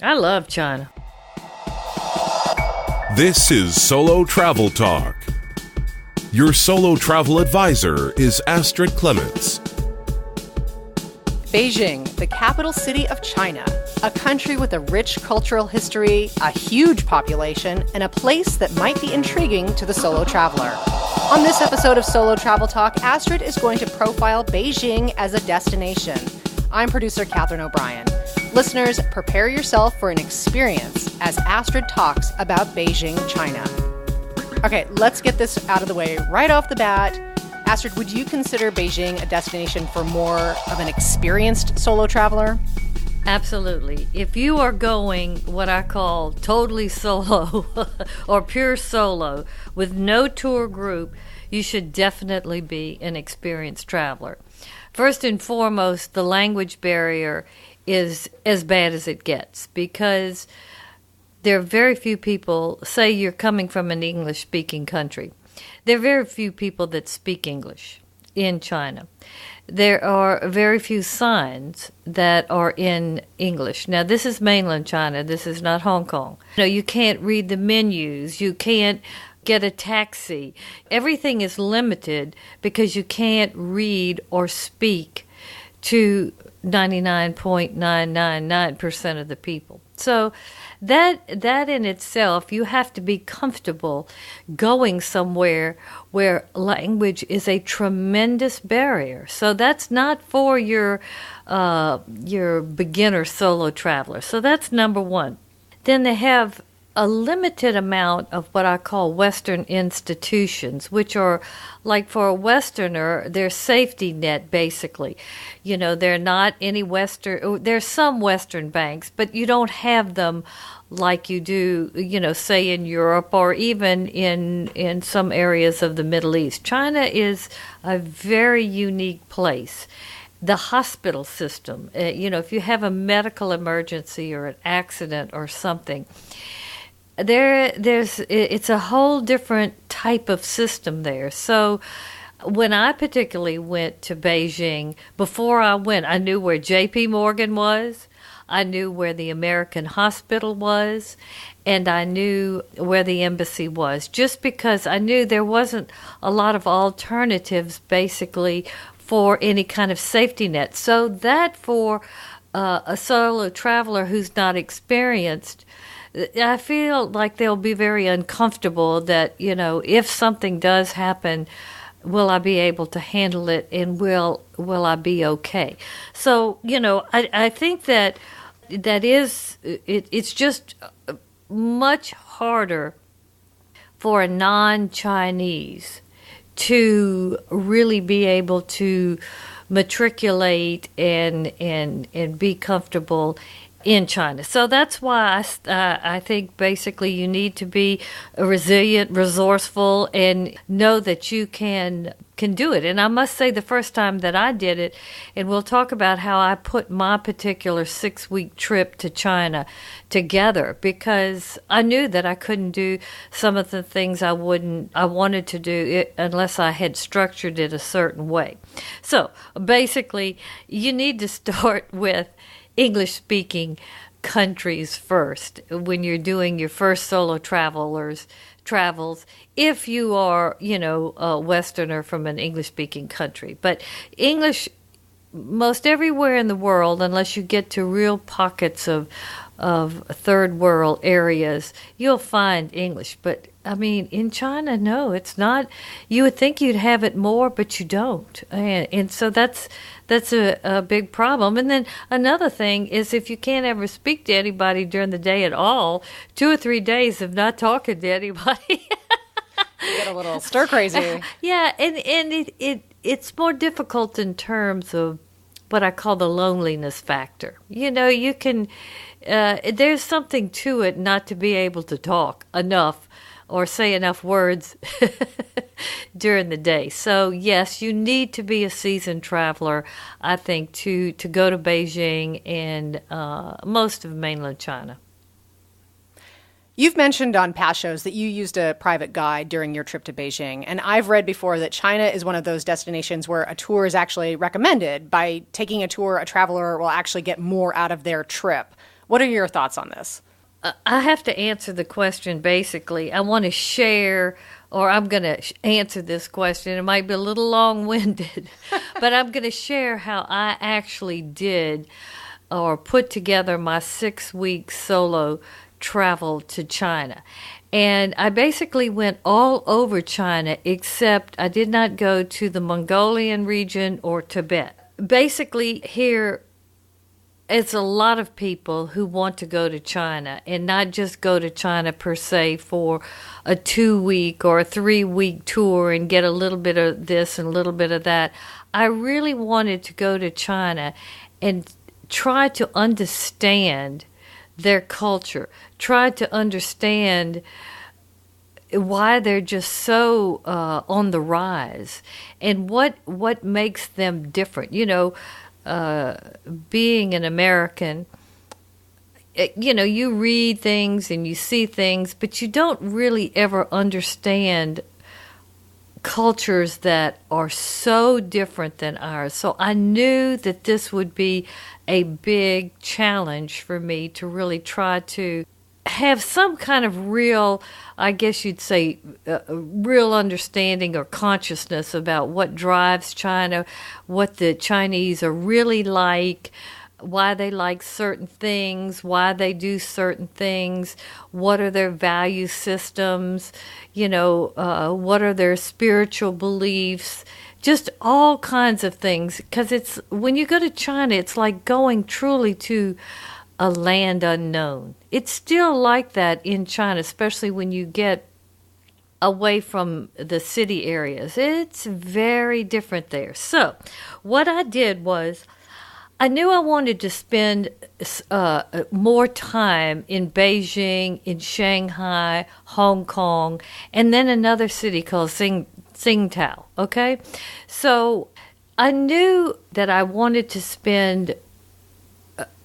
I love China. This is Solo Travel Talk. Your solo travel advisor is Astrid Clements. Beijing, the capital city of China, a country with a rich cultural history, a huge population, and a place that might be intriguing to the solo traveler. On this episode of Solo Travel Talk, Astrid is going to profile Beijing as a destination. I'm producer Catherine O'Brien. Listeners, prepare yourself for an experience as Astrid talks about Beijing, China. Okay, let's get this out of the way right off the bat. Astrid, would you consider Beijing a destination for more of an experienced solo traveler? Absolutely. If you are going what I call totally solo or pure solo with no tour group, you should definitely be an experienced traveler. First and foremost, the language barrier is as bad as it gets because there are very few people, say you're coming from an English-speaking country, there are very few people that speak English in China. There are very few signs that are in English. Now, this is mainland China. This is not Hong Kong. You can't read the menus. You can't get a taxi. Everything is limited because you can't read or speak to 99.999% of the people. So that in itself, you have to be comfortable going somewhere where language is a tremendous barrier. So that's not for your beginner solo traveler. So that's number one. Then they have a limited amount of what I call Western institutions, which are like for a Westerner, they're safety net basically. They're not any Western, there's some Western banks, but you don't have them like you do, say in Europe or even in some areas of the Middle East. China is a very unique place. The hospital system, if you have a medical emergency or an accident or something, it's a whole different type of system there. So when I particularly went to Beijing, before I went, I knew where J.P. Morgan was, I knew where the American hospital was, and I knew where the embassy was, just because I knew there wasn't a lot of alternatives basically for any kind of safety net. So that for a solo traveler who's not experienced, I feel like they'll be very uncomfortable that, if something does happen, will I be able to handle it and will I be okay? So, I think it's just much harder for a non-Chinese to really be able to matriculate and be comfortable in China. So that's why I think basically you need to be resilient, resourceful, and know that you can do it. And I must say the first time that I did it, and we'll talk about how I put my particular 6-week trip to China together, because I knew that I couldn't do some of the things I wanted to do unless I had structured it a certain way. So basically, you need to start with English-speaking countries first when you're doing your first solo travels, if you are, a Westerner from an English-speaking country. But English, most everywhere in the world, unless you get to real pockets of third world areas, you'll find English. But in China, no, it's not. You would think you'd have it more, but you don't. And so that's a big problem. And then another thing is, if you can't ever speak to anybody during the day at all, 2 or 3 days of not talking to anybody, you get a little stir crazy. Yeah, and it's more difficult in terms of what I call the loneliness factor. You can there's something to it not to be able to talk enough or say enough words during the day. So yes, you need to be a seasoned traveler, I think, to go to Beijing and most of mainland China. You've mentioned on past shows that you used a private guide during your trip to Beijing, and I've read before that China is one of those destinations where a tour is actually recommended. By taking a tour, a traveler will actually get more out of their trip. What are your thoughts on this? I have to answer the question basically. I want to share, or I'm going to answer this question. It might be a little long-winded, but I'm going to share how I actually did or put together my 6-week solo travel to China. And I basically went all over China, except I did not go to the Mongolian region or Tibet. Basically, here, it's a lot of people who want to go to China and not just go to China per se for a 2-week or a 3-week tour and get a little bit of this and a little bit of that. I really wanted to go to China and try to understand their culture, try to understand why they're just so on the rise and what makes them different. Being an American, you read things and you see things, but you don't really ever understand cultures that are so different than ours. So I knew that this would be a big challenge for me to really try to have some kind of real, I guess you'd say, real understanding or consciousness about what drives China, what the Chinese are really like, why they like certain things, why they do certain things, what are their value systems, what are their spiritual beliefs, just all kinds of things. Because it's when you go to China, it's like going truly to a land unknown. It's still like that in China, especially when you get away from the city areas. It's very different there. So what I did was I knew I wanted to spend more time in Beijing, in Shanghai, Hong Kong, and then another city called Tsingtao, okay? So I knew that I wanted to spend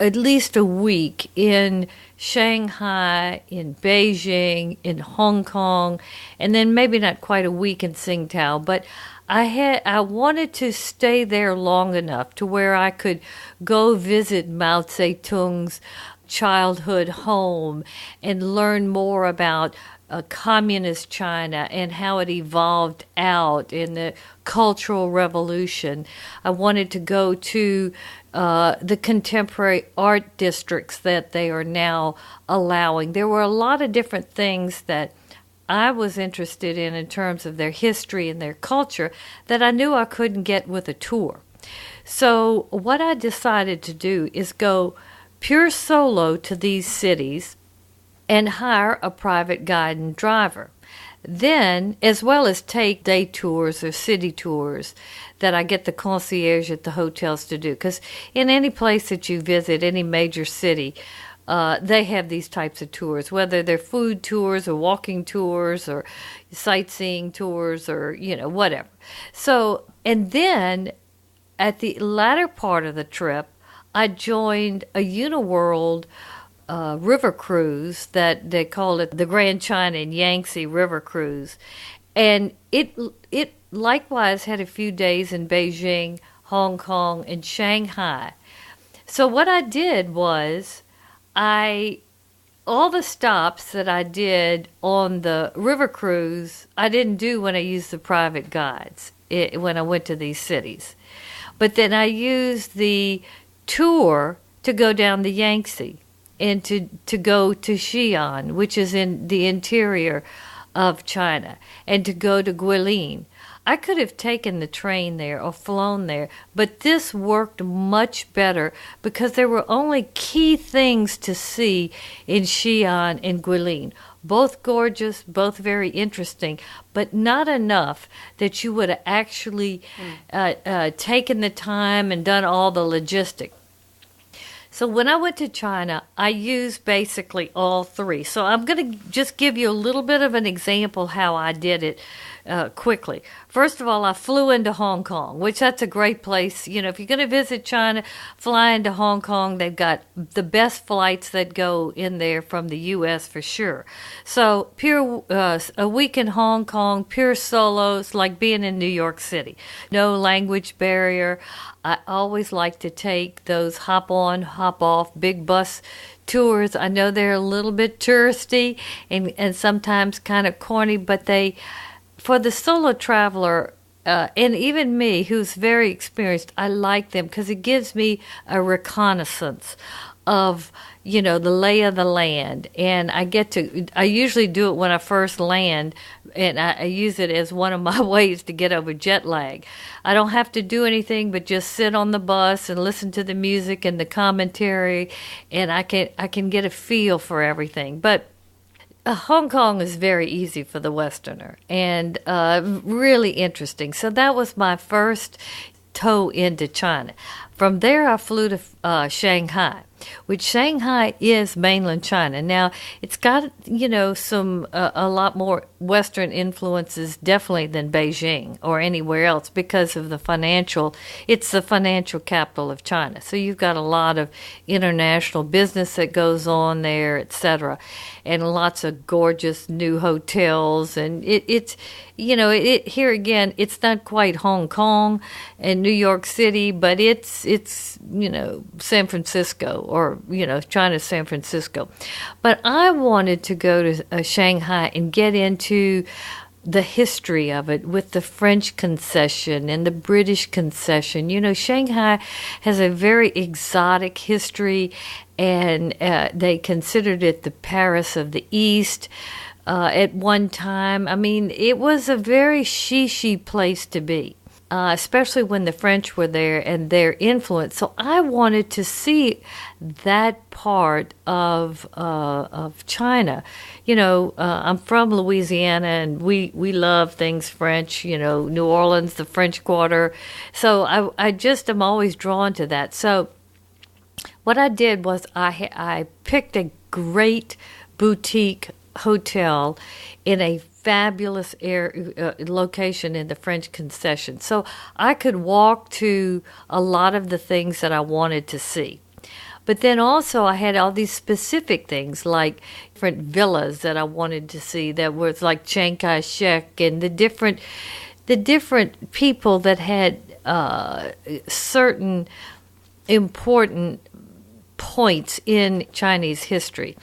at least a week in Shanghai, in Beijing, in Hong Kong, and then maybe not quite a week in Tsingtao, but I wanted to stay there long enough to where I could go visit Mao Zedong's childhood home and learn more about communist China and how it evolved out in the Cultural Revolution. I wanted to go to the contemporary art districts that they are now allowing. There were a lot of different things that I was interested in terms of their history and their culture that I knew I couldn't get with a tour. So what I decided to do is go pure solo to these cities and hire a private guide and driver. Then, as well as take day tours or city tours that I get the concierge at the hotels to do. Because in any place that you visit, any major city, they have these types of tours, whether they're food tours or walking tours or sightseeing tours or, whatever. So, and then at the latter part of the trip, I joined a Uniworld river cruise that they call it the Grand China and Yangtze River Cruise. And it likewise had a few days in Beijing, Hong Kong, and Shanghai. So what I did was all the stops that I did on the river cruise, I didn't do when I used the private guides, when I went to these cities. But then I used the tour to go down the Yangtze and to go to Xi'an, which is in the interior of China, and to go to Guilin. I could have taken the train there or flown there, but this worked much better because there were only key things to see in Xi'an and Guilin. Both gorgeous, both very interesting, but not enough that you would have actually taken the time and done all the logistics. So when I went to China, I used basically all three. So I'm going to just give you a little bit of an example how I did it quickly. First of all, I flew into Hong Kong, which that's a great place. If you're going to visit China, fly into Hong Kong. They've got the best flights that go in there from the U.S. for sure. So a week in Hong Kong, pure solos, like being in New York City. No language barrier. I always like to take those hop-on, hop-off big bus tours. I know they're a little bit touristy and sometimes kind of corny, but for the solo traveler, and even me, who's very experienced, I like them because it gives me a reconnaissance of, the lay of the land. And I usually do it when I first land, and I use it as one of my ways to get over jet lag. I don't have to do anything but just sit on the bus and listen to the music and the commentary, and I can get a feel for everything. But Hong Kong is very easy for the Westerner and really interesting. So that was my first toe into China. From there, I flew to Shanghai, which Shanghai is mainland China. Now, it's got, some a lot more Western influences definitely than Beijing or anywhere else because of it's the financial capital of China. So you've got a lot of international business that goes on there, etc., and lots of gorgeous new hotels. And it's here again, it's not quite Hong Kong and New York City, but it's San Francisco, or China's San Francisco. But I wanted to go to Shanghai and get into the history of it with the French concession and the British concession. Shanghai has a very exotic history, and they considered it the Paris of the East. At one time, it was a very shishi place to be. Especially when the French were there and their influence. So I wanted to see that part of China. I'm from Louisiana, and we love things French. New Orleans, the French Quarter. So I just am always drawn to that. So what I did was I picked a great boutique hotel in a fabulous location in the French concession. So I could walk to a lot of the things that I wanted to see. But then also I had all these specific things like different villas that I wanted to see that was like Chiang Kai-shek, and the different people that had certain important points in Chinese history.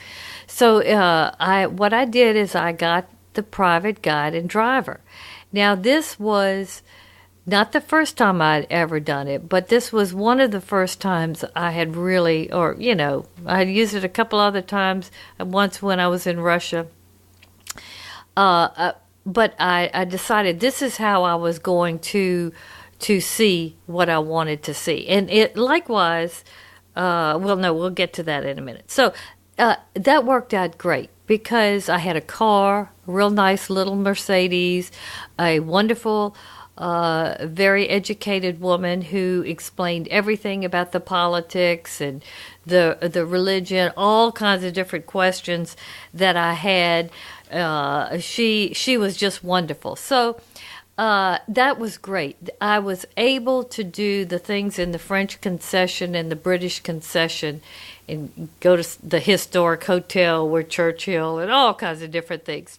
So what I did is I got the private guide and driver. Now, this was not the first time I'd ever done it, but this was one of the first times I had really, I had used it a couple other times, once when I was in Russia. But I decided this is how I was going to see what I wanted to see. And it likewise, we'll get to that in a minute. So that worked out great, because I had a car, a real nice little Mercedes, a wonderful, very educated woman who explained everything about the politics and the religion, all kinds of different questions that I had. She was just wonderful. So that was great. I was able to do the things in the French concession and the British concession, and go to the historic hotel where Churchill, and all kinds of different things.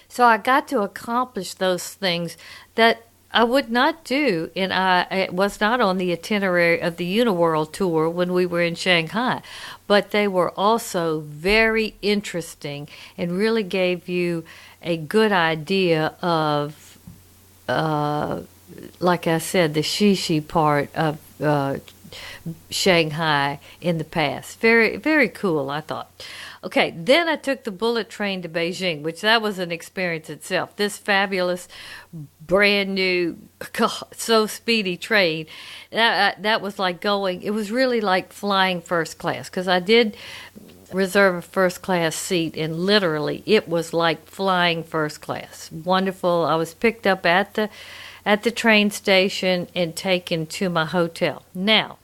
So I got to accomplish those things that I would not do, and I was not on the itinerary of the Uniworld tour when we were in Shanghai. But they were also very interesting and really gave you a good idea of, like I said, the shishi part of Shanghai in the past. Very, very cool, I thought. Okay, then I took the bullet train to Beijing, which that was an experience itself. This fabulous, brand new, so speedy train. That was like going, it was really like flying first class, because I did reserve a first class seat, and literally it was like flying first class. Wonderful. I was picked up at the train station and taken to my hotel. Now,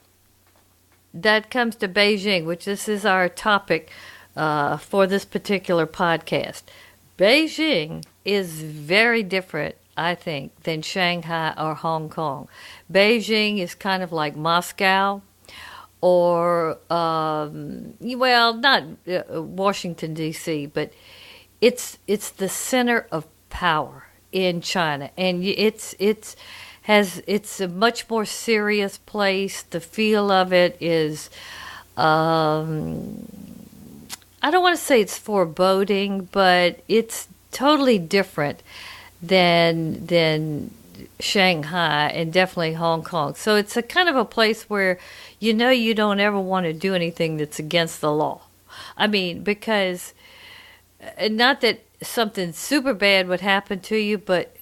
that comes to Beijing, which this is our topic for this particular podcast. Beijing is very different, I think, than Shanghai or Hong Kong. Beijing is kind of like Moscow, or, not Washington, D.C., but it's the center of power in China, and it's a much more serious place. The feel of it is um, I don't want to say it's foreboding, but it's totally different than Shanghai and definitely Hong Kong. So it's a kind of a place where you don't ever want to do anything that's against the law. I mean, because not that something super bad would happen to you, but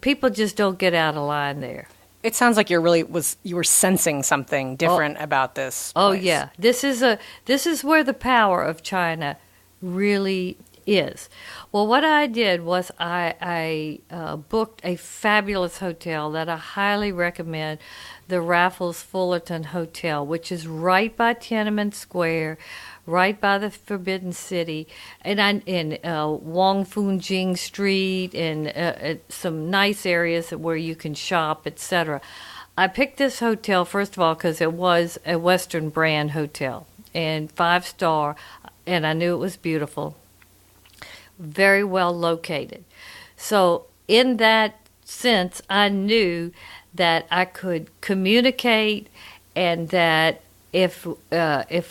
people just don't get out of line there. It sounds like you were sensing something different about this place. Oh yeah, this is where the power of China really is. Well, what I did was I booked a fabulous hotel that I highly recommend, the Raffles Fullerton Hotel, which is right by Tiananmen Square, right by the Forbidden City, and in Wong Fun Jing Street, and some nice areas where you can shop, etc. I picked this hotel, first of all, because it was a Western brand hotel, and 5-star, and I knew it was beautiful, very well located. So in that sense, I knew that I could communicate, and that if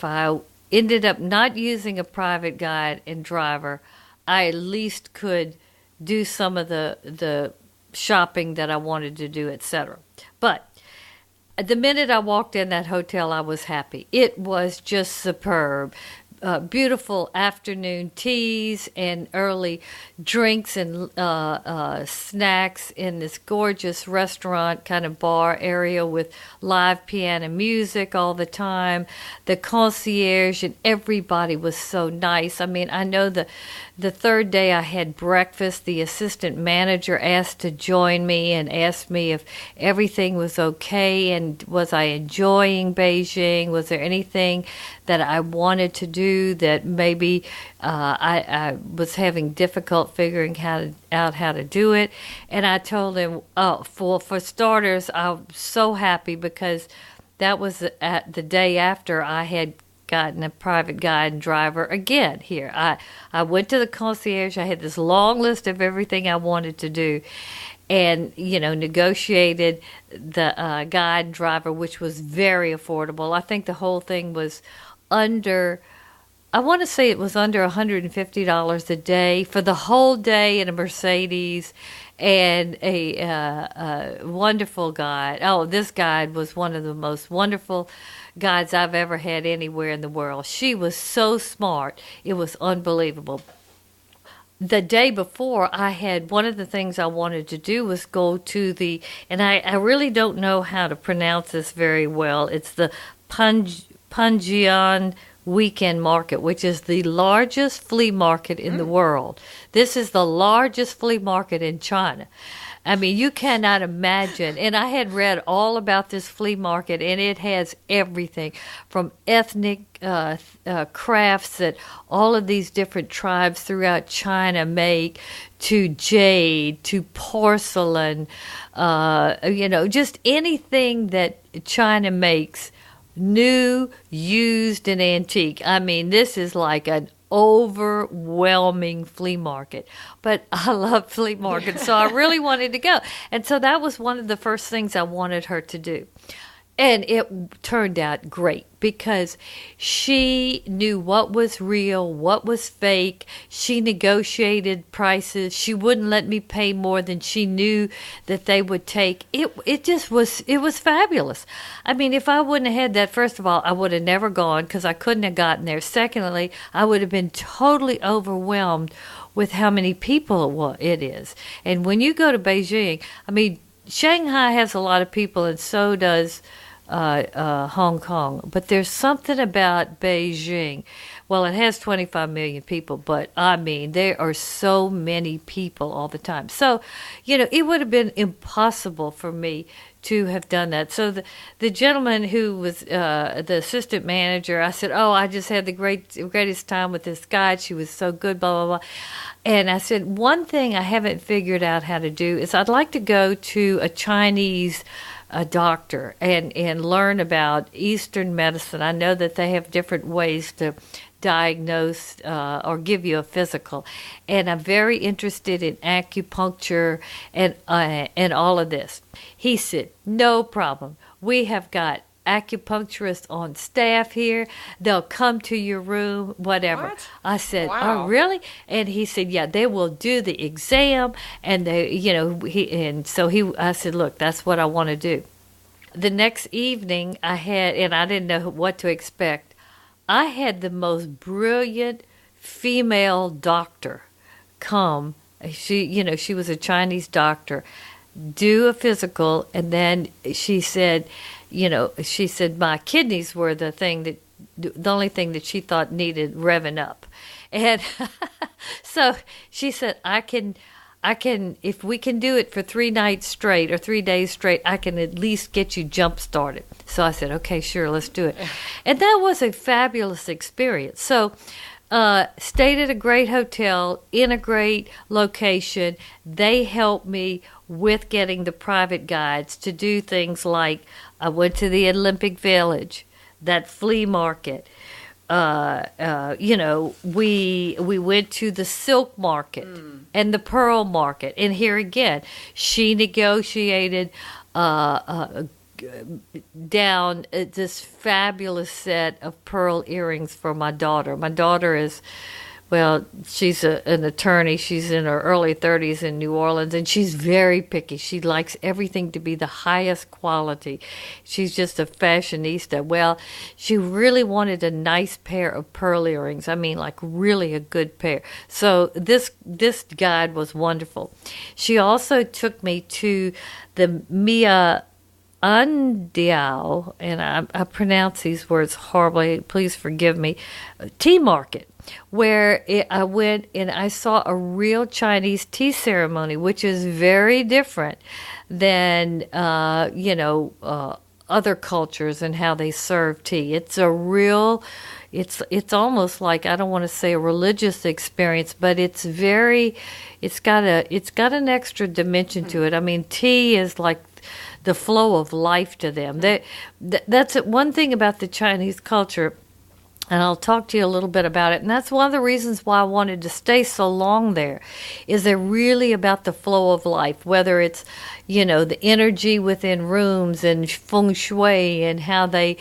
I ended up not using a private guide and driver, I at least could do some of the shopping that I wanted to do, etc. But the minute I walked in that hotel, I was happy. It was just superb. Beautiful afternoon teas and early drinks and snacks in this gorgeous restaurant kind of bar area with live piano music all the time. The concierge and everybody was so nice. I mean, I know the third day I had breakfast, the assistant manager asked to join me and asked me if everything was okay and was I enjoying Beijing? Was there anything that I wanted to do that maybe I was having difficult figuring out how to do it? And I told him, for starters, I'm so happy because that was at the day after I had gotten a private guide and driver again here. I went to the concierge. I had this long list of everything I wanted to do, and negotiated the guide and driver, which was very affordable. I think the whole thing was under, I want to say it was under $150 a day for the whole day in a Mercedes, and a wonderful guide. Oh, this guide was one of the most wonderful guides I've ever had anywhere in the world. She was so smart. It was unbelievable. The day before, I had one of the things I wanted to do was go to and I really don't know how to pronounce this very well. It's the Panjian Weekend Market, which is the largest flea market in the world. This is the largest flea market in China. I mean, you cannot imagine. And I had read all about this flea market, and it has everything from ethnic crafts that all of these different tribes throughout China make, to jade, to porcelain, just anything that China makes, new, used, and antique. I mean, this is like an overwhelming flea market. But I love flea markets, so I really wanted to go. And so that was one of the first things I wanted her to do. And it turned out great because she knew what was real, what was fake. She negotiated prices. She wouldn't let me pay more than she knew that they would take. It was fabulous. I mean, if I wouldn't have had that, first of all, I would have never gone because I couldn't have gotten there. Secondly, I would have been totally overwhelmed with how many people it is. And when you go to Beijing, I mean, Shanghai has a lot of people, and so does Hong Kong. But there's something about Beijing. Well, it has 25 million people, but I mean, there are so many people all the time. So, it would have been impossible for me to have done that. So the gentleman who was the assistant manager, I said, I just had the greatest time with this guide. She was so good, blah, blah, blah. And I said, one thing I haven't figured out how to do is I'd like to go to a Chinese doctor and learn about Eastern medicine. I know that they have different ways to diagnose or give you a physical. And I'm very interested in acupuncture and all of this. He said, no problem. We have got acupuncturists on staff here. They'll come to your room, whatever. What? I said, Wow. oh, really? And he said, yeah, they will do the exam. And I said, look, that's what I want to do. The next evening and I didn't know what to expect. I had the most brilliant female doctor come. She was a Chinese doctor, do a physical, and then she said, my kidneys were the only thing that she thought needed revving up. And so she said, I can, if we can do it for 3 nights straight or 3 days straight, I can at least get you jump started. So I said, okay, sure, let's do it. And that was a fabulous experience. So stayed at a great hotel in a great location. They helped me with getting the private guides to do things like I went to the Olympic Village, that flea market. We went to the silk market and the pearl market. And here again, she negotiated down this fabulous set of pearl earrings for my daughter. My daughter is, she's an attorney. She's in her early 30s in New Orleans, and she's very picky. She likes everything to be the highest quality. She's just a fashionista. Well, she really wanted a nice pair of pearl earrings. I mean, like really a good pair. So this guide was wonderful. She also took me to the Mia Andiao, and I pronounce these words horribly, please forgive me, tea market, where I went and I saw a real Chinese tea ceremony, which is very different than, other cultures and how they serve tea. It's a real, it's almost like, I don't want to say a religious experience, but it's got an extra dimension to it. I mean, tea is like the flow of life to them. That's one thing about the Chinese culture, and I'll talk to you a little bit about it. And that's one of the reasons why I wanted to stay so long there, is they're really about the flow of life, whether it's, the energy within rooms and feng shui and how they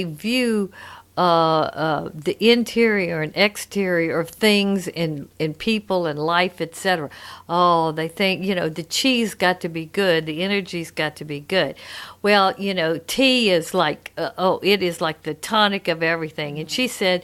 view the interior and exterior of things in people and life, etc. Oh, they think, the chi's got to be good, the energy's got to be good. Well, tea is like, it is like the tonic of everything. And she said,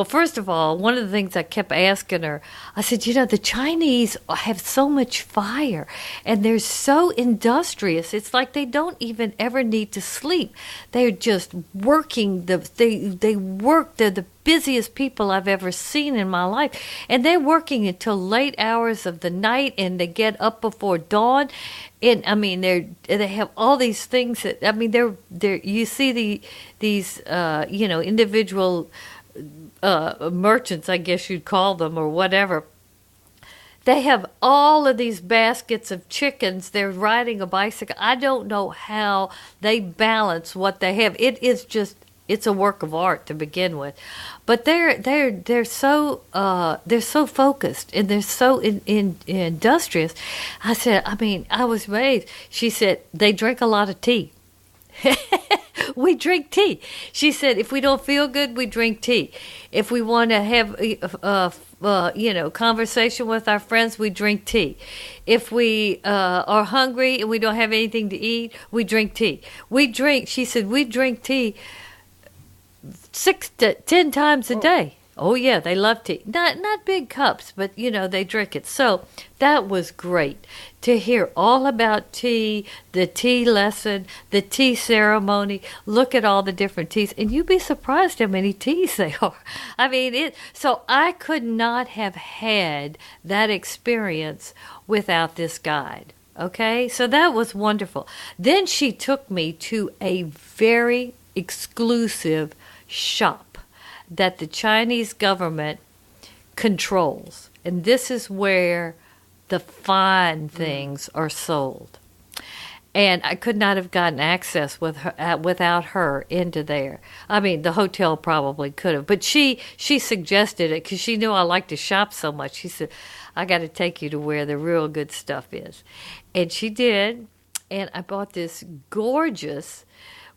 first of all, one of the things I kept asking her, I said, the Chinese have so much fire and they're so industrious. It's like they don't even ever need to sleep. They're just working. They work. They're the busiest people I've ever seen in my life. And they're working until late hours of the night, and they get up before dawn. And I mean, they have all these things that, I mean, they're you see these individual merchants, I guess you'd call them, or whatever. They have all of these baskets of chickens. They're riding a bicycle. I don't know how they balance what they have. It's a work of art to begin with, but they're so focused and they're so industrious. I was amazed. She said they drink a lot of tea. We drink tea. She said if we don't feel good, we drink tea. If we want to have conversation with our friends, we drink tea. If we are hungry and we don't have anything to eat, we drink tea. She said we drink tea 6 to 10 times a day. Oh yeah, they love tea. Not big cups, but they drink it. So that was great to hear all about tea, the tea lesson, the tea ceremony. Look at all the different teas, and you'd be surprised how many teas they are. I mean, so I could not have had that experience without this guide. Okay, so that was wonderful. Then she took me to a very exclusive shop that the Chinese government controls. And this is where the fine things are sold. And I could not have gotten access without her into there. I mean, the hotel probably could have. But she suggested it because she knew I liked to shop so much. She said, I got to take you to where the real good stuff is. And she did. and I bought this gorgeous,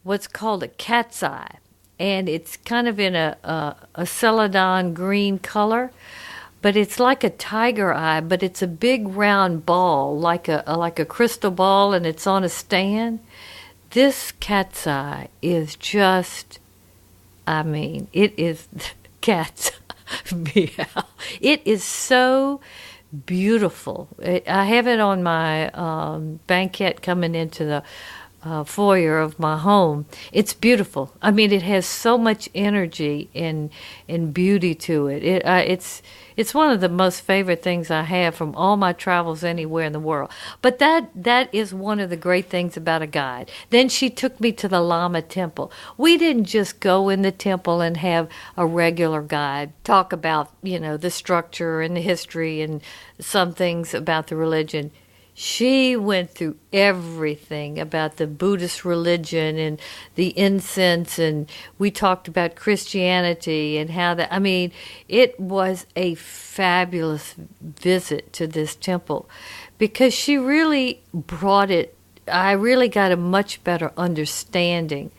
what's called a cat's eye. And it's kind of in a celadon green color, but it's like a tiger eye, but it's a big round ball, like a crystal ball, and it's on a stand. This cat's eye is just, I mean, it is cat's meow. It is so beautiful. I have it on my banquette coming into the foyer of my home. It's beautiful. I mean, it has so much energy and beauty to it. It's one of the most favorite things I have from all my travels anywhere in the world. But that is one of the great things about a guide. Then she took me to the Lama Temple. We didn't just go in the temple and have a regular guide talk about, the structure and the history and some things about the religion. She went through everything about the Buddhist religion and the incense, and we talked about Christianity and how that, I mean, it was a fabulous visit to this temple because she really brought it, I really got a much better understanding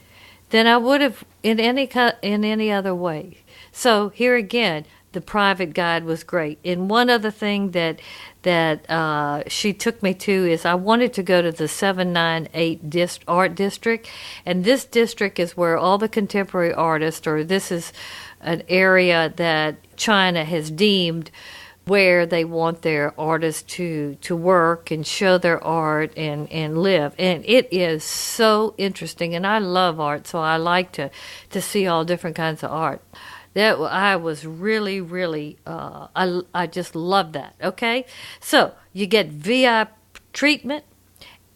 than I would have in any other way. So here again, the private guide was great. And one other thing that she took me to is I wanted to go to the 798 art district, and this district is where all the contemporary artists, or this is an area that China has deemed where they want their artists to work and show their art and live. And it is so interesting, and I love art, so I like to see all different kinds of art. That I was really, really, I just love that, okay? So you get VIP treatment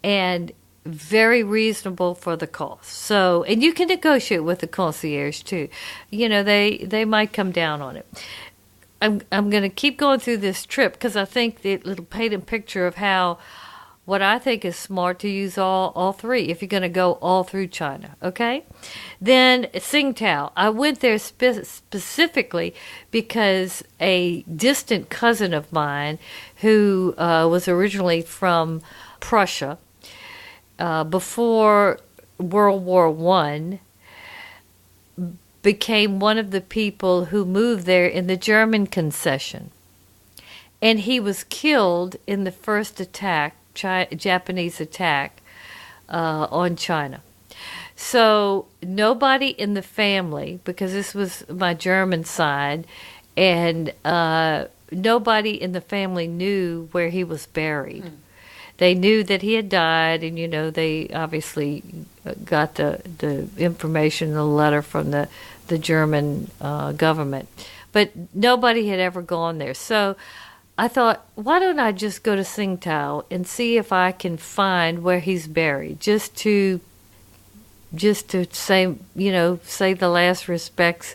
and very reasonable for the cost. So, and you can negotiate with the concierge too. They might come down on it. I'm going to keep going through this trip because I think it'll paint a picture of what I think is smart to use all three if you're going to go all through China, okay? Then Tsingtao. I went there specifically because a distant cousin of mine who was originally from Prussia before World War I became one of the people who moved there in the German concession. And he was killed in the first attack, Japanese attack on China. So nobody in the family, because this was my German side, and nobody in the family knew where he was buried. They knew that he had died, and they obviously got the information, the letter from the German government, but nobody had ever gone there. So I thought, why don't I just go to Tsingtao and see if I can find where he's buried, just to say the last respects,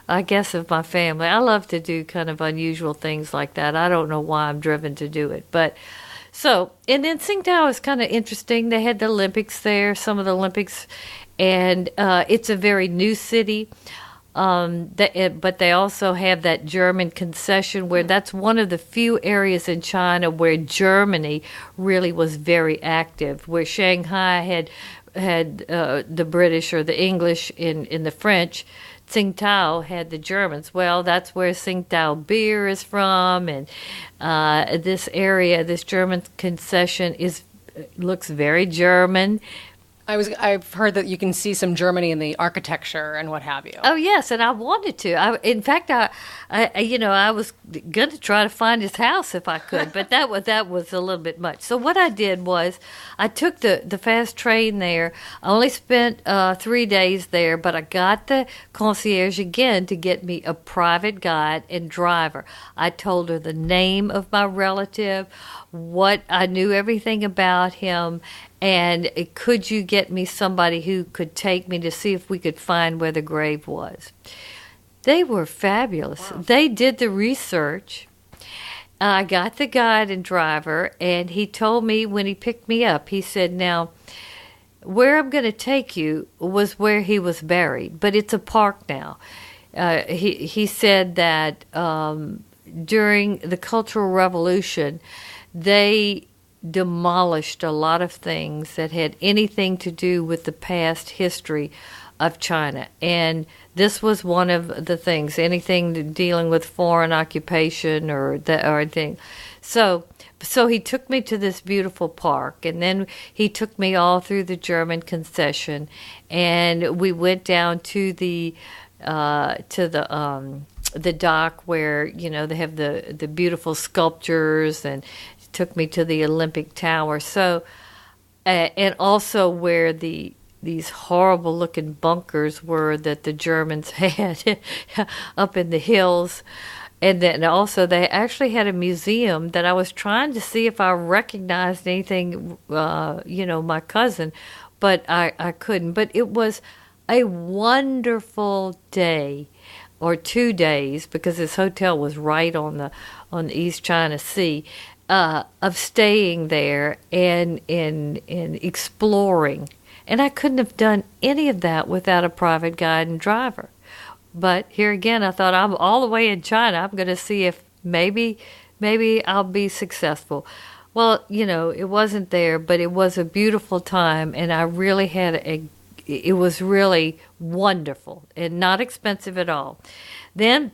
I guess, of my family. I love to do kind of unusual things like that. I don't know why I'm driven to do it, but so, and then Tsingtao is kind of interesting. They had the Olympics there, some of the Olympics, and it's a very new city. But they also have that German concession where that's one of the few areas in China where Germany really was very active, where Shanghai had the British or the English in the French. Tsingtao had the Germans. Well, that's where Tsingtao beer is from, and this area, this German concession looks very German. I've heard that you can see some Germany in the architecture and what have you. Oh yes, and I wanted to. In fact, I was going to try to find his house if I could, but that was a little bit much. So what I did was I took the fast train there. I only spent 3 days there, but I got the concierge again to get me a private guide and driver. I told her the name of my relative, what I knew everything about him. And could you get me somebody who could take me to see if we could find where the grave was? They were fabulous. Wow. They did the research. I got the guide and driver, and he told me when he picked me up, he said, now, where I'm going to take you was where he was buried, but it's a park now. He said that during the Cultural Revolution, they demolished a lot of things that had anything to do with the past history of China. And this was one of the things, anything dealing with foreign occupation or anything. So he took me to this beautiful park, and then he took me all through the German concession, and we went down to the dock where, you know, they have the beautiful sculptures, and took me to the Olympic Tower. So, and also where these horrible looking bunkers were that the Germans had up in the hills. And then also they actually had a museum that I was trying to see if I recognized anything, my cousin, but I couldn't. But it was a wonderful day, or 2 days, because this hotel was right on the East China Sea, of staying there and exploring. And I couldn't have done any of that without a private guide and driver. But here again, I thought, I'm all the way in China. I'm going to see if maybe I'll be successful. Well, you know, it wasn't there, but it was a beautiful time, and I really it was really wonderful and not expensive at all. Then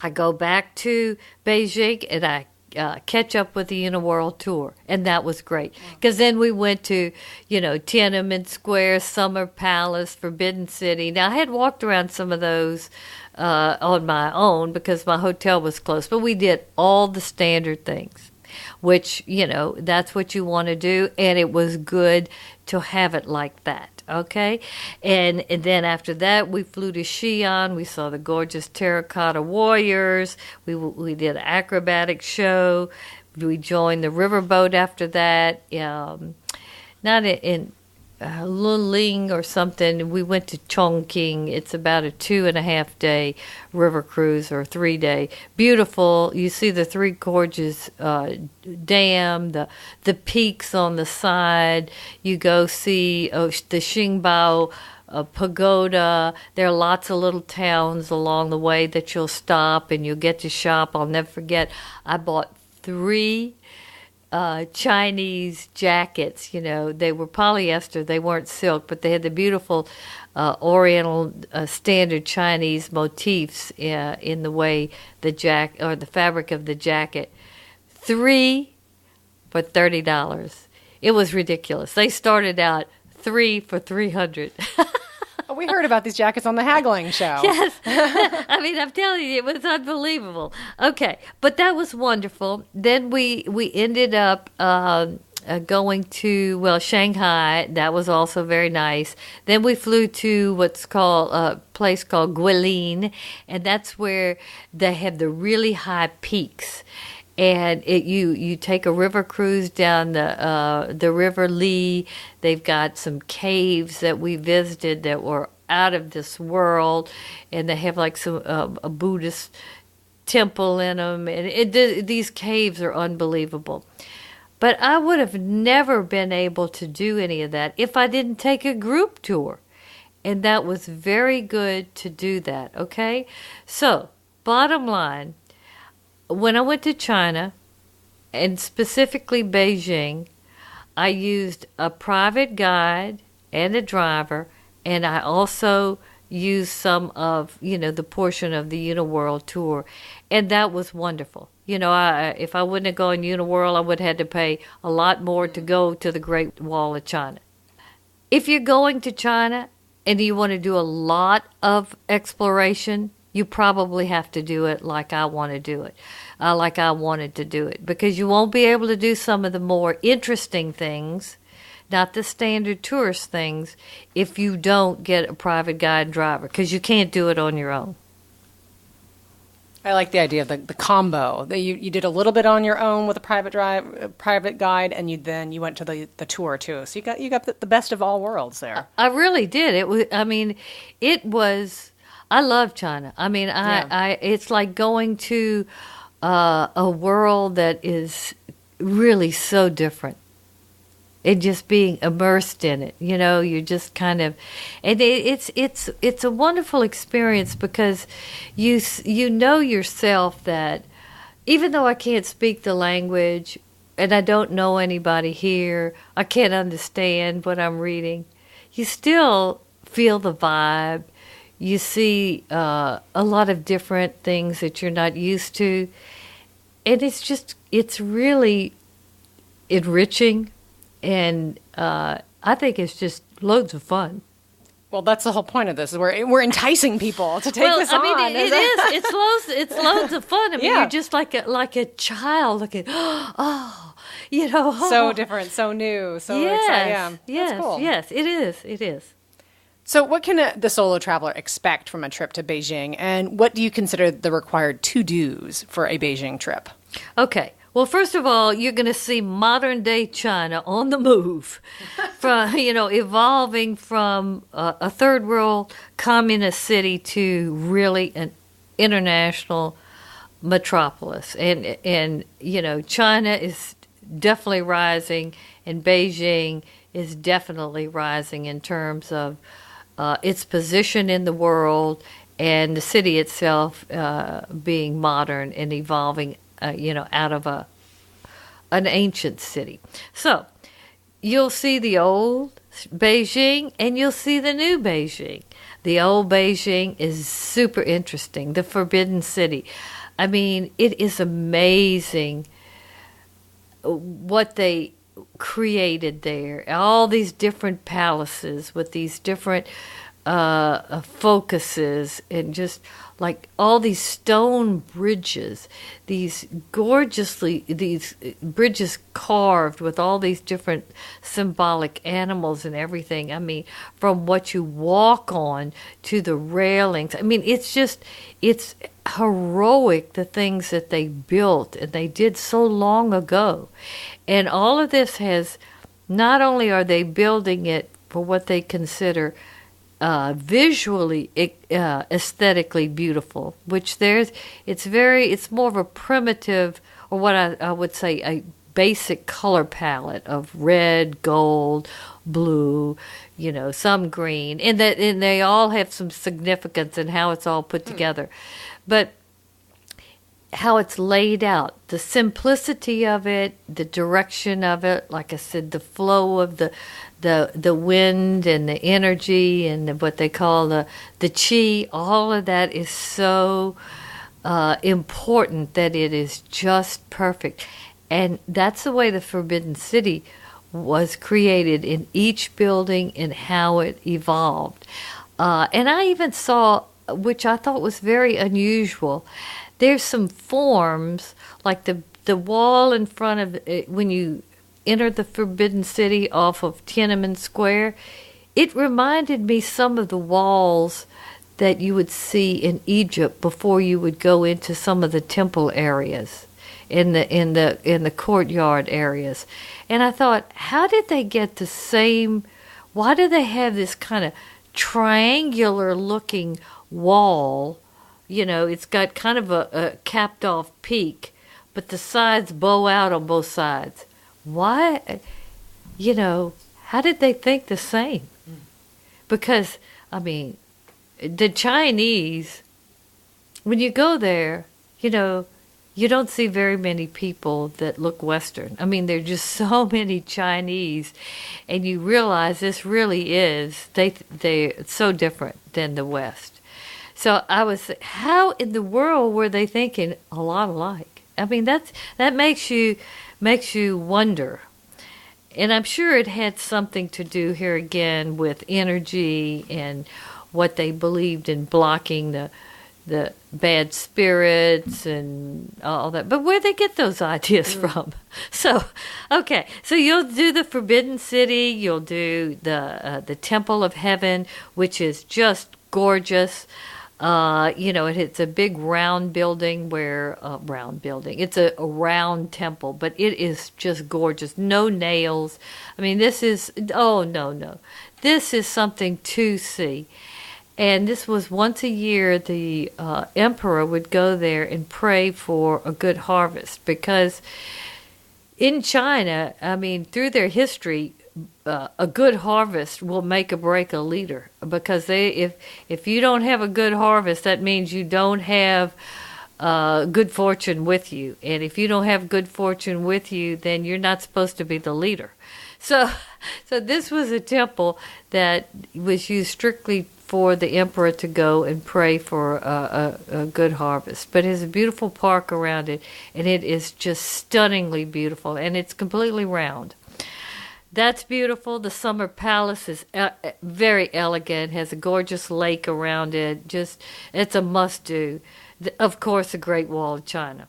I go back to Beijing, and I catch up with the Uniworld Tour, and that was great. Because then we went to, Tiananmen Square, Summer Palace, Forbidden City. Now, I had walked around some of those on my own because my hotel was close, but we did all the standard things, which, that's what you want to do, and it was good to have it like that. Okay, and then after that, we flew to Xi'an. We saw the gorgeous terracotta warriors. We did an acrobatic show. We joined the riverboat after that. Not in Luling or something. We went to Chongqing. It's about a 2.5 day river cruise, or 3 day. Beautiful. You see the Three Gorges Dam, the peaks on the side. You go see the Xingbao pagoda. There are lots of little towns along the way that you'll stop and you'll get to shop. I'll never forget, I bought 3 Chinese jackets. They were polyester, they weren't silk, but they had the beautiful oriental standard Chinese motifs in the way the fabric of the jacket. 3 for $30. It was ridiculous. They started out 3 for $300. We heard about these jackets on the haggling show. Yes. I mean, I'm telling you, it was unbelievable. Okay, but that was wonderful. Then we ended up going to, Shanghai. That was also very nice. Then we flew to what's called a place called Guilin, and that's where they have the really high peaks. And you take a river cruise down the River Li. They've got some caves that we visited that were out of this world, and they have like some a Buddhist temple in them. And these caves are unbelievable. But I would have never been able to do any of that if I didn't take a group tour, and that was very good to do that. Okay, so bottom line. When I went to China, and specifically Beijing, I used a private guide and a driver, and I also used some of, the portion of the Uniworld Tour, and that was wonderful. If I wouldn't have gone Uniworld, I would have had to pay a lot more to go to the Great Wall of China. If you're going to China and you want to do a lot of exploration, you probably have to do it like I want to do it, like I wanted to do it, because you won't be able to do some of the more interesting things, not the standard tourist things, if you don't get a private guide driver, because you can't do it on your own. I like the idea of the combo. That you did a little bit on your own with a private guide, and you went to the tour too. So you got the best of all worlds there. I really did. It was. I love China. It's like going to a world that is really so different. And just being immersed in it, you're just kind of, and it's a wonderful experience, because you know yourself that even though I can't speak the language, and I don't know anybody here, I can't understand what I'm reading, you still feel the vibe. You see a lot of different things that you're not used to. And it's really enriching. And I think it's just loads of fun. Well, that's the whole point of this. Is we're enticing people to take this on. I mean, it is. It's loads of fun. I mean, Yeah. you're just like a child looking, oh, So different, so new, so exciting. Yeah, yes, that's cool. yes, it is. It is. So what can the solo traveler expect from a trip to Beijing, and what do you consider the required to-dos for a Beijing trip? Okay. Well, first of all, you're going to see modern day China on the move, from evolving from a third world communist city to really an international metropolis, and China is definitely rising, and Beijing is definitely rising in terms of its position in the world, and the city itself being modern and evolving, out of an ancient city. So you'll see the old Beijing and you'll see the new Beijing. The old Beijing is super interesting. The Forbidden City. I mean, it is amazing what they created there. All these different palaces with these different focuses, and just like all these stone bridges, these bridges carved with all these different symbolic animals and everything. I mean, from what you walk on to the railings. I mean, it's heroic, the things that they built and they did so long ago. And all of this has, not only are they building it for what they consider visually, aesthetically beautiful, which it's more of a primitive, or what I would say a basic color palette of red, gold, blue, some green, and they all have some significance in how it's all put together. But how it's laid out, the simplicity of it, the direction of it, like I said, the flow of the wind and the energy and what they call the chi, all of that is so important that it is just perfect. And that's the way the Forbidden City was created, in each building and how it evolved. And I even saw, which I thought was very unusual, there's some forms, like the wall in front of it, when you enter the Forbidden City off of Tiananmen Square, it reminded me some of the walls that you would see in Egypt before you would go into some of the temple areas, in the courtyard areas. And I thought, how did they get the same? Why do they have this kind of triangular looking wall? It's got kind of a capped off peak, but the sides bow out on both sides. Why? How did they think the same? Because, I mean, the Chinese, when you go there, you don't see very many people that look Western. I mean, there are just so many Chinese, and you realize this really is, they're so different than the West. So how in the world were they thinking a lot alike? I mean, that makes you wonder. And I'm sure it had something to do here again with energy and what they believed in, blocking the bad spirits and all that. But where'd they get those ideas from? So you'll do the Forbidden City, you'll do the Temple of Heaven, which is just gorgeous. It's a big round building it's a round temple, but it is just gorgeous. No nails. I mean, this is something to see. And this was once a year, the emperor would go there and pray for a good harvest, because in China, I mean, through their history, a good harvest will make or break a leader, because if you don't have a good harvest, that means you don't have good fortune with you. And if you don't have good fortune with you, then you're not supposed to be the leader. So, so this was a temple that was used strictly for the emperor to go and pray for a good harvest. But it has a beautiful park around it, and it is just stunningly beautiful, and it's completely round. That's beautiful. The summer palace is very elegant, has a gorgeous lake around it. Just, it's a must-do. Of course, the Great Wall of China.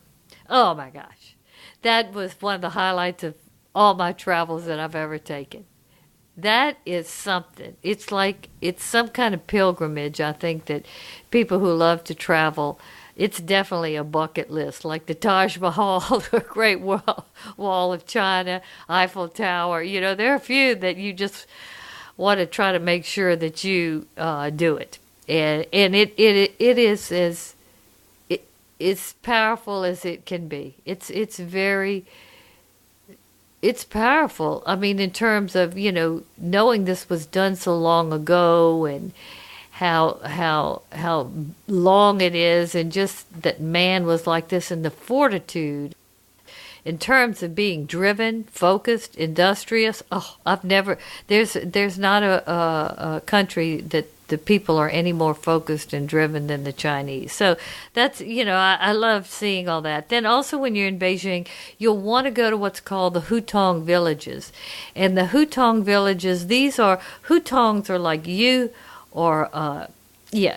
Oh, my gosh. That was one of the highlights of all my travels that I've ever taken. That is something. It's like, it's some kind of pilgrimage, I think, that people who love to travel, it's definitely a bucket list, like the Taj Mahal, the Great Wall of China, Eiffel Tower. You know, there are a few that you just want to try to make sure that you do it. And it is as powerful as it can be. It's powerful. I mean, in terms of, you know, knowing this was done so long ago, and how long it is, and just that man was like this, and the fortitude in terms of being driven, focused, industrious. Oh, there's not a country that the people are any more focused and driven than the Chinese. So that's, you know, I love seeing all that. Then also when you're in Beijing, you'll want to go to what's called the Hutong villages. And the Hutong villages, hutongs are like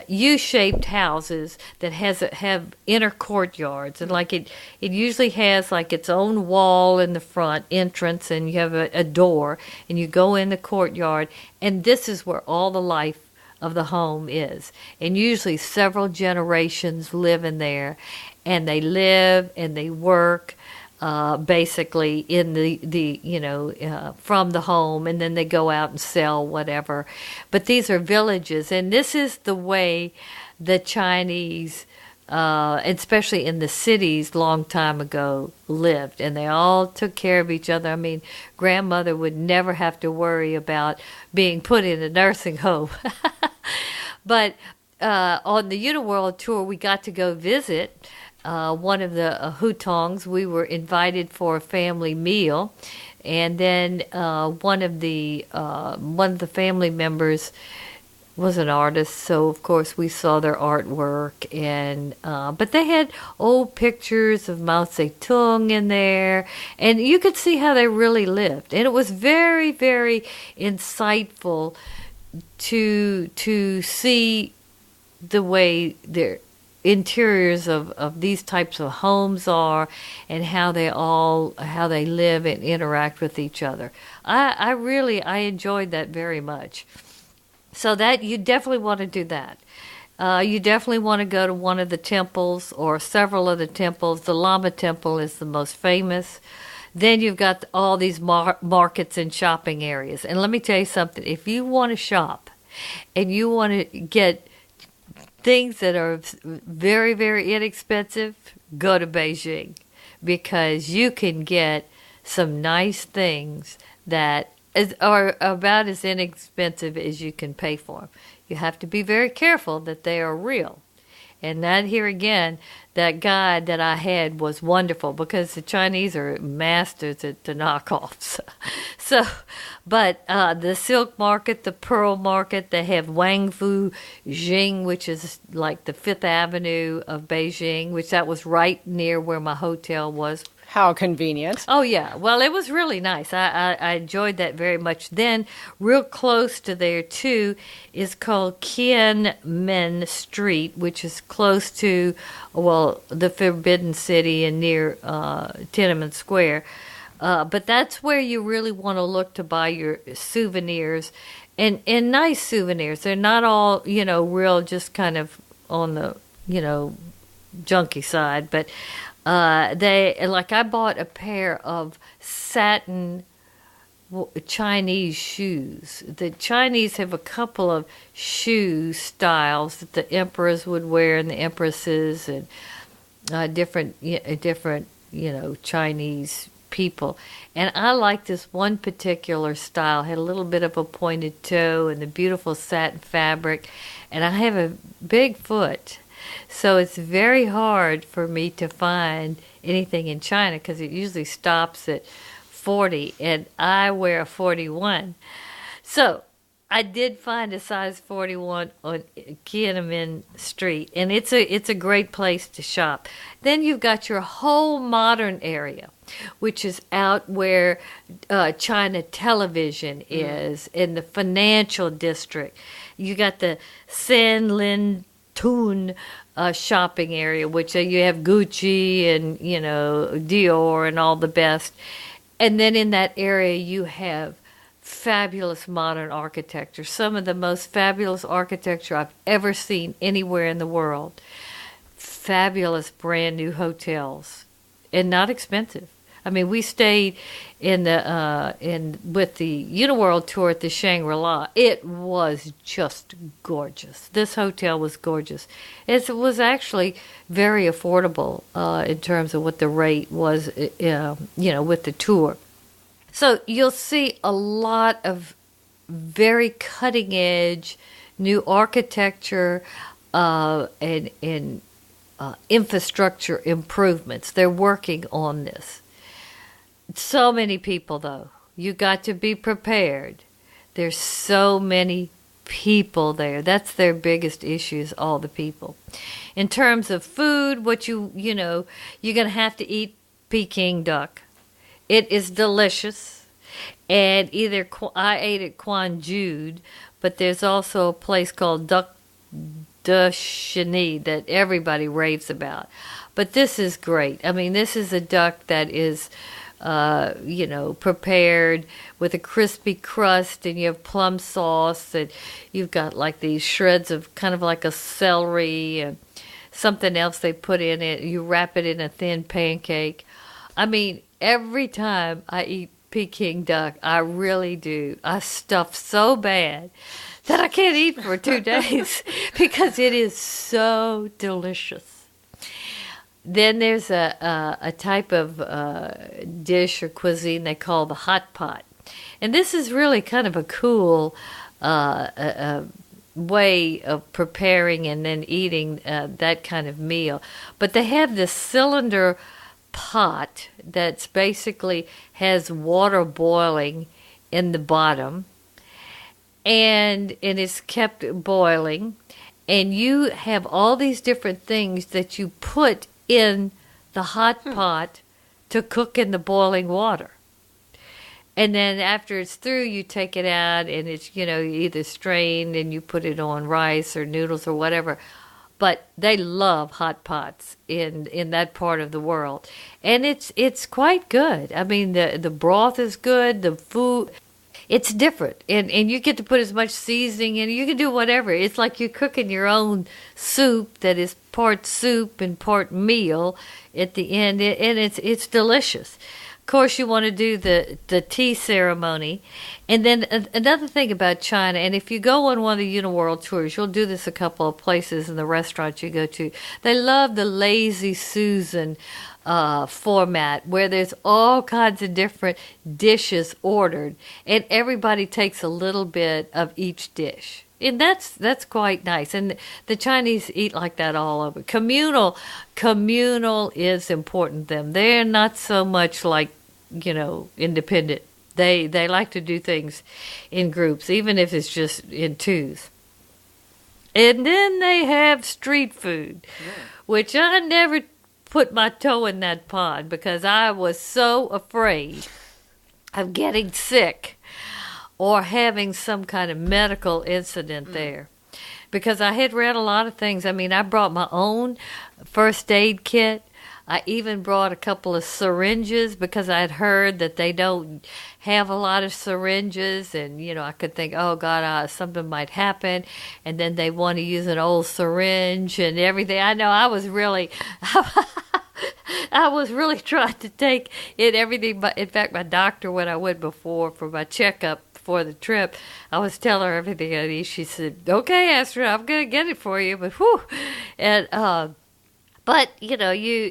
U-shaped houses that have inner courtyards, and like it usually has like its own wall in the front entrance, and you have a door, and you go in the courtyard, and this is where all the life of the home is. And usually several generations live in there, and they live and they work basically in the from the home, and then they go out and sell whatever. But these are villages, and this is the way the Chinese, especially in the cities long time ago, lived, and they all took care of each other. I mean, grandmother would never have to worry about being put in a nursing home. But on the Uniworld tour, we got to go visit one of the hutongs. We were invited for a family meal, and then one of the family members was an artist, so of course we saw their artwork, and but they had old pictures of Mao Zedong in there, and you could see how they really lived, and it was very, very insightful to see the way their interiors of these types of homes are, and how they live and interact with each other. I enjoyed that very much. So that you definitely want to do that. You definitely want to go to one of the temples or several of the temples. The Lama Temple is the most famous. Then you've got all these markets and shopping areas. And let me tell you something. If you want to shop and you want to get things that are very, very inexpensive, go to Beijing, because you can get some nice things that are about as inexpensive as you can pay for them. You have to be very careful that they are real. And that, here again, that guide that I had was wonderful, because the Chinese are masters at the knockoffs. But the silk market, the pearl market, they have Wangfu Jing, which is like the Fifth Avenue of Beijing, which that was right near where my hotel was. How convenient. Oh, yeah. Well, it was really nice. I enjoyed that very much. Then, real close to there, too, is called Kianmen Street, which is close to, the Forbidden City and near Tiananmen Square. But that's where you really want to look to buy your souvenirs, and nice souvenirs. They're not all, real just kind of on the, junky side, but I bought a pair of satin Chinese shoes. The Chinese have a couple of shoe styles that the emperors would wear and the empresses, and different Chinese people. And I like this one particular style. Had a little bit of a pointed toe and the beautiful satin fabric. And I have a big foot. So it's very hard for me to find anything in China because it usually stops at 40, and I wear a 41. So I did find a size 41 on Tiananmen Street, and it's a great place to shop. Then you've got your whole modern area, which is out where China Television is, in the financial district. You got the Sanlin Tun shopping area, which you have Gucci and, Dior and all the best. And then in that area you have fabulous modern architecture, some of the most fabulous architecture I've ever seen anywhere in the world. Fabulous brand new hotels, and not expensive. I mean, we stayed with the Uniworld tour at the Shangri-La. It was just gorgeous. This hotel was gorgeous. It was actually very affordable in terms of what the rate was, with the tour. So you'll see a lot of very cutting edge new architecture and infrastructure improvements. They're working on this. So many people, though. You got to be prepared. There's so many people there. That's their biggest issue, is all the people. In terms of food, you're going to have to eat Peking duck. It is delicious. And I ate at Quanjude, but there's also a place called Duck de Cheny that everybody raves about. But this is great. I mean, this is a duck that is prepared with a crispy crust, and you have plum sauce, and you've got like these shreds of kind of like a celery and something else they put in it. You wrap it in a thin pancake. I mean, every time I eat Peking duck, I really do. I stuff so bad that I can't eat for 2 days because it is so delicious. Then there's a type of dish or cuisine they call the hot pot. And this is really kind of a cool way of preparing and then eating that kind of meal. But they have this cylinder pot that's basically has water boiling in the bottom, and it's kept boiling. And you have all these different things that you put in the hot pot to cook in the boiling water. And then after it's through, you take it out, and it's, either strained and you put it on rice or noodles or whatever. But they love hot pots in that part of the world. And it's quite good. I mean, the broth is good, the food, it's different. And you get to put as much seasoning in, you can do whatever. It's like you're cooking your own soup that is part soup and part meal at the end, and it's delicious. Of course, you want to do the tea ceremony. And then another thing about China, and if you go on one of the Uniworld tours, you'll do this a couple of places in the restaurants you go to. They love the Lazy Susan format, where there's all kinds of different dishes ordered, and everybody takes a little bit of each dish. And that's quite nice. And the Chinese eat like that all over. Communal is important to them. They're not so much like, independent. They like to do things in groups, even if it's just in twos. And then they have street food, which I never put my toe in that pond because I was so afraid of getting sick or having some kind of medical incident there. Because I had read a lot of things. I mean, I brought my own first aid kit. I even brought a couple of syringes because I had heard that they don't have a lot of syringes. And, I could think, oh, God, something might happen. And then they want to use an old syringe and everything. I know I was really... I was really trying to take in everything. But in fact, my doctor, when I went before for my checkup for the trip, I was telling her everything I need. She said, okay, Astrid, I'm going to get it for you. But whew. And, but,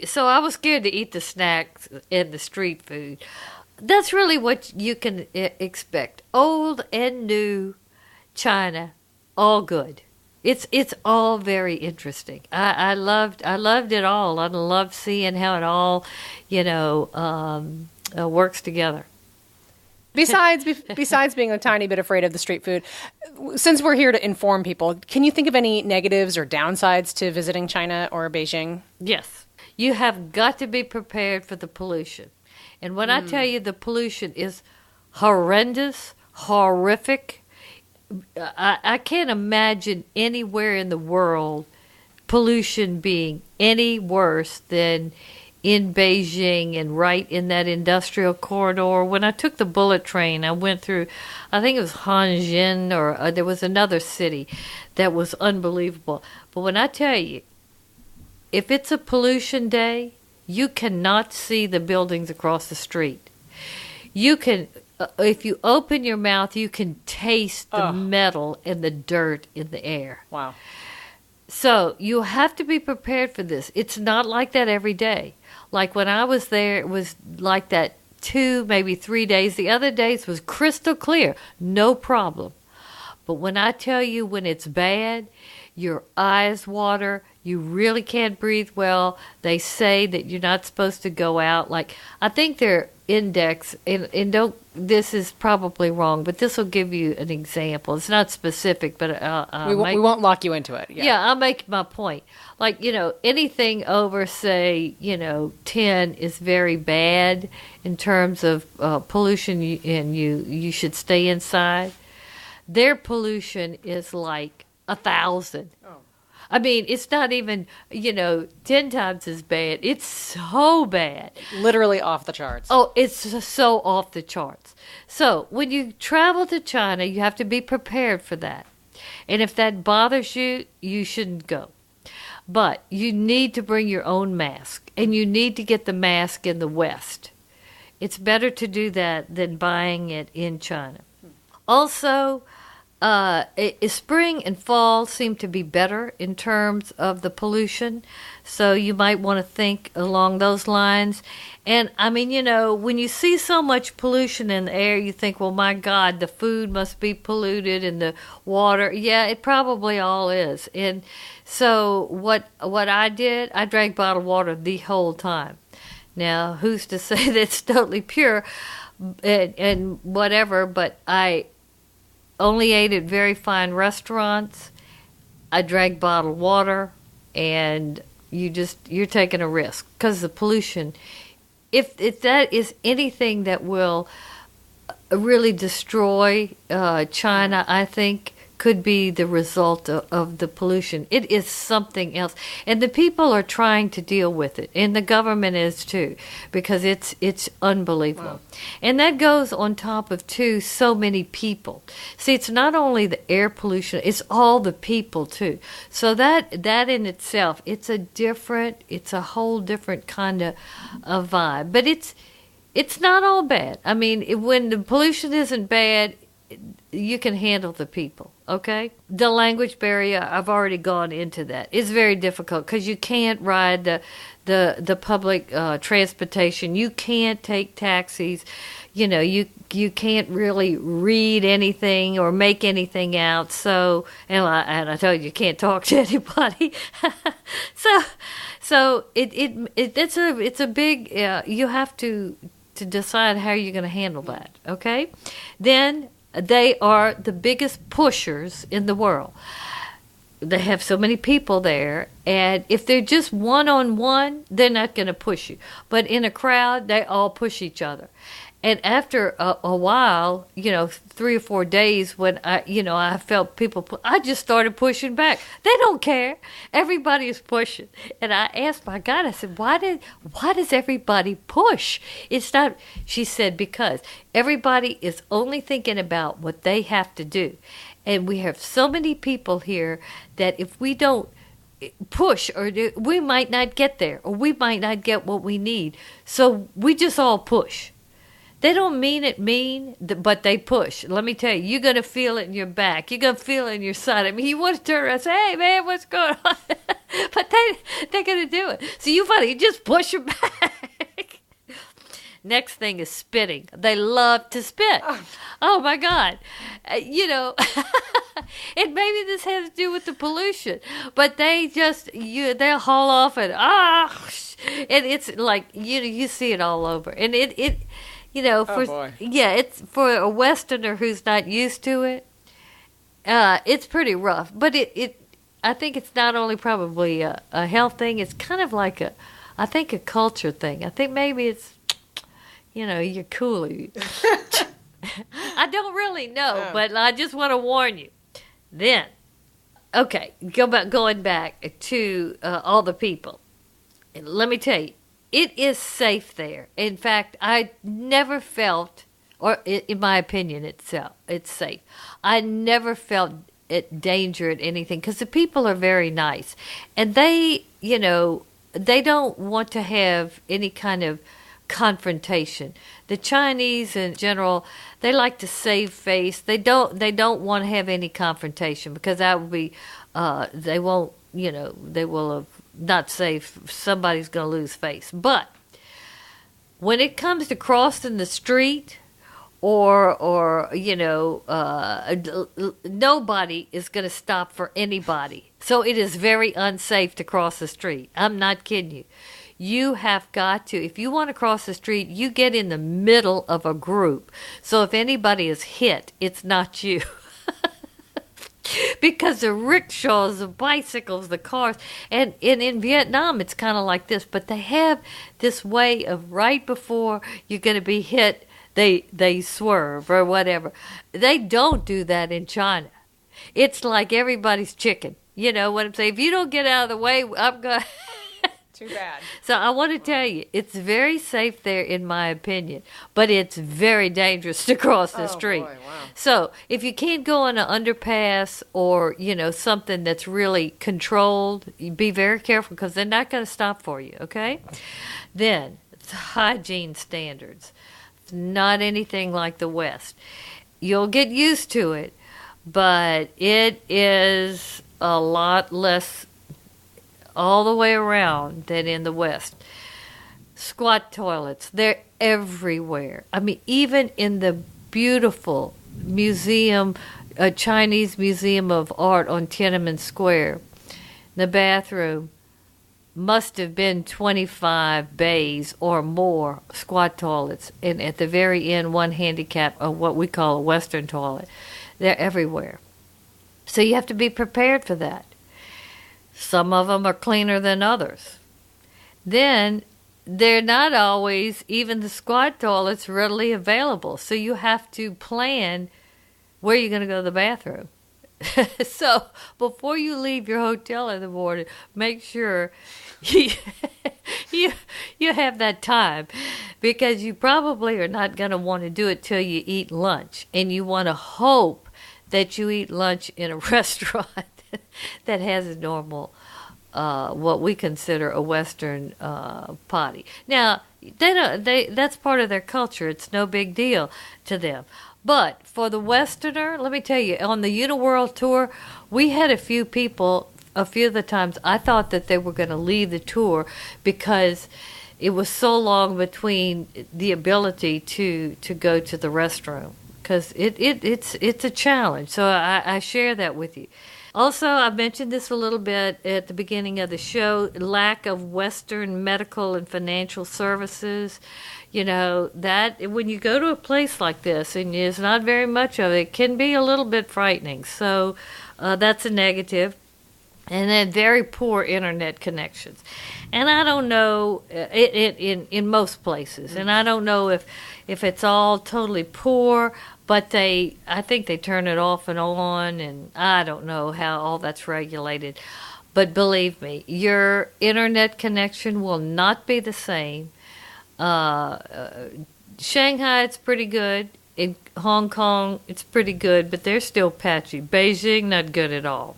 so I was scared to eat the snacks and the street food. That's really what you can expect. Old and new China, all good. It's all very interesting. I loved it all. I loved seeing how it all, works together. Besides being a tiny bit afraid of the street food, since we're here to inform people, can you think of any negatives or downsides to visiting China or Beijing? Yes. You have got to be prepared for the pollution. And when I tell you the pollution is horrendous, horrific, I can't imagine anywhere in the world pollution being any worse than in Beijing and right in that industrial corridor. When I took the bullet train, I went through, I think it was Hanjin, or there was another city that was unbelievable. But when I tell you, if it's a pollution day, you cannot see the buildings across the street. You can, if you open your mouth, you can taste the metal and the dirt in the air. Wow. So you have to be prepared for this. It's not like that every day. Like when I was there, it was like that 2, maybe 3 days. The other days was crystal clear, no problem. But when I tell you when it's bad, your eyes water, you really can't breathe well. They say that you're not supposed to go out. Like, I think their index, and don't, this is probably wrong, but this will give you an example. It's not specific, but we won't lock you into it. Yeah, I'll make my point. Like, anything over, say, 10 is very bad in terms of pollution, and you should stay inside. Their pollution is like 1,000. Oh. I mean, it's not even, 10 times as bad. It's so bad. Literally off the charts. Oh, it's so off the charts. So when you travel to China, you have to be prepared for that. And if that bothers you, you shouldn't go. But you need to bring your own mask, and you need to get the mask in the West. It's better to do that than buying it in China. Also, spring and fall seem to be better in terms of the pollution, so you might want to think along those lines. And I mean, when you see so much pollution in the air, you think, well, my God, the food must be polluted and the water. Yeah, it probably all is. And so what I did, I drank bottled water the whole time. Now, who's to say that it's totally pure and whatever, but I only ate at very fine restaurants. I drank bottled water, and you're taking a risk because the pollution. If that is anything that will really destroy China, I think could be the result of the pollution. It is something else, and the people are trying to deal with it, and the government is too, because it's unbelievable. Wow. And that goes on top of too so many people. See, it's not only the air pollution; it's all the people too. So that in itself, it's a whole different kind of vibe. But it's not all bad. I mean, when the pollution isn't bad, you can handle the people, okay? The language barrier, I've already gone into that. It's very difficult because you can't ride the public transportation. You can't take taxis. You can't really read anything or make anything out. So, and I told you can't talk to anybody. so it's a big. You have to decide how you're going to handle that, okay? Then they are the biggest pushers in the world. They have so many people there, and if they're just one-on-one, they're not going to push you. But in a crowd, they all push each other. And after a while, 3 or 4 days, when I felt people, I just started pushing back. They don't care. Everybody is pushing. And I asked my guide, I said, why does everybody push? It's not, she said, because everybody is only thinking about what they have to do. And we have so many people here that if we don't push, we might not get there, or we might not get what we need. So we just all push. They don't mean it mean, but they push. Let me tell you, you're going to feel it in your back. You're going to feel it in your side. I mean, you want to turn around and say, hey, man, what's going on? But they're going to do it. So you just push them back. Next thing is spitting. They love to spit. Oh my God. And maybe this has to do with the pollution, but they'll haul off and and it's like, you see it all over. And it's for a Westerner who's not used to it. It's pretty rough, but I think it's not only probably a health thing. It's kind of like a culture thing. I think maybe it's, you're cooler. I don't really know, but I just want to warn you. Then, okay, going back to all the people. Let me tell you, it is safe there. In fact, I never felt, or in my opinion itself, it's safe. I never felt it danger at anything because the people are very nice. And they don't want to have any kind of confrontation. The Chinese in general, they like to save face. They don't want to have any confrontation because that would be, they will have not safe. Somebody's going to lose face. But when it comes to crossing the street, or nobody is going to stop for anybody. So it is very unsafe to cross the street. I'm not kidding you. You have got to, if you want to cross the street, you get in the middle of a group. So if anybody is hit, it's not you. Because the rickshaws, the bicycles, the cars, and in Vietnam it's kind of like this, but they have this way of right before you're going to be hit, they swerve or whatever. They don't do that in China. It's like everybody's chicken. You know what I'm saying? If you don't get out of the way, I'm going. Too bad. So I want to tell you, it's very safe there in my opinion, but it's very dangerous to cross the street. Boy, wow. So if you can't go on an underpass or, something that's really controlled, you be very careful because they're not going to stop for you, okay? Then, hygiene standards. It's not anything like the West. You'll get used to it, but it is a lot less all the way around than in the West. Squat toilets, they're everywhere. I mean, even in the beautiful museum, Chinese Museum of Art on Tiananmen Square, the bathroom must have been 25 bays or more squat toilets. And at the very end, one handicap, what we call a Western toilet. They're everywhere. So you have to be prepared for that. Some of them are cleaner than others. Then they're not always, even the squat toilets, readily available. So you have to plan where you're going to go to the bathroom. So before you leave your hotel in the morning, make sure you have that time, because you probably are not going to want to do it till you eat lunch. And you want to hope that you eat lunch in a restaurant that has a normal, what we consider a Western potty. Now, that's part of their culture. It's no big deal to them. But for the Westerner, let me tell you, on the Uniworld tour, we had a few people, a few of the times, I thought that they were going to leave the tour because it was so long between the ability to go to the restroom. Because it's a challenge. So I share that with you. Also, I mentioned this a little bit at the beginning of the show, lack of Western medical and financial services. That when you go to a place like this, and there's not very much of it, it can be a little bit frightening. So that's a negative. And then very poor internet connections. And I don't know, in most places, and I don't know if it's all totally poor, but I think they turn it off and on, and I don't know how all that's regulated. But believe me, your internet connection will not be the same. Shanghai, it's pretty good. In Hong Kong, it's pretty good, but they're still patchy. Beijing, not good at all.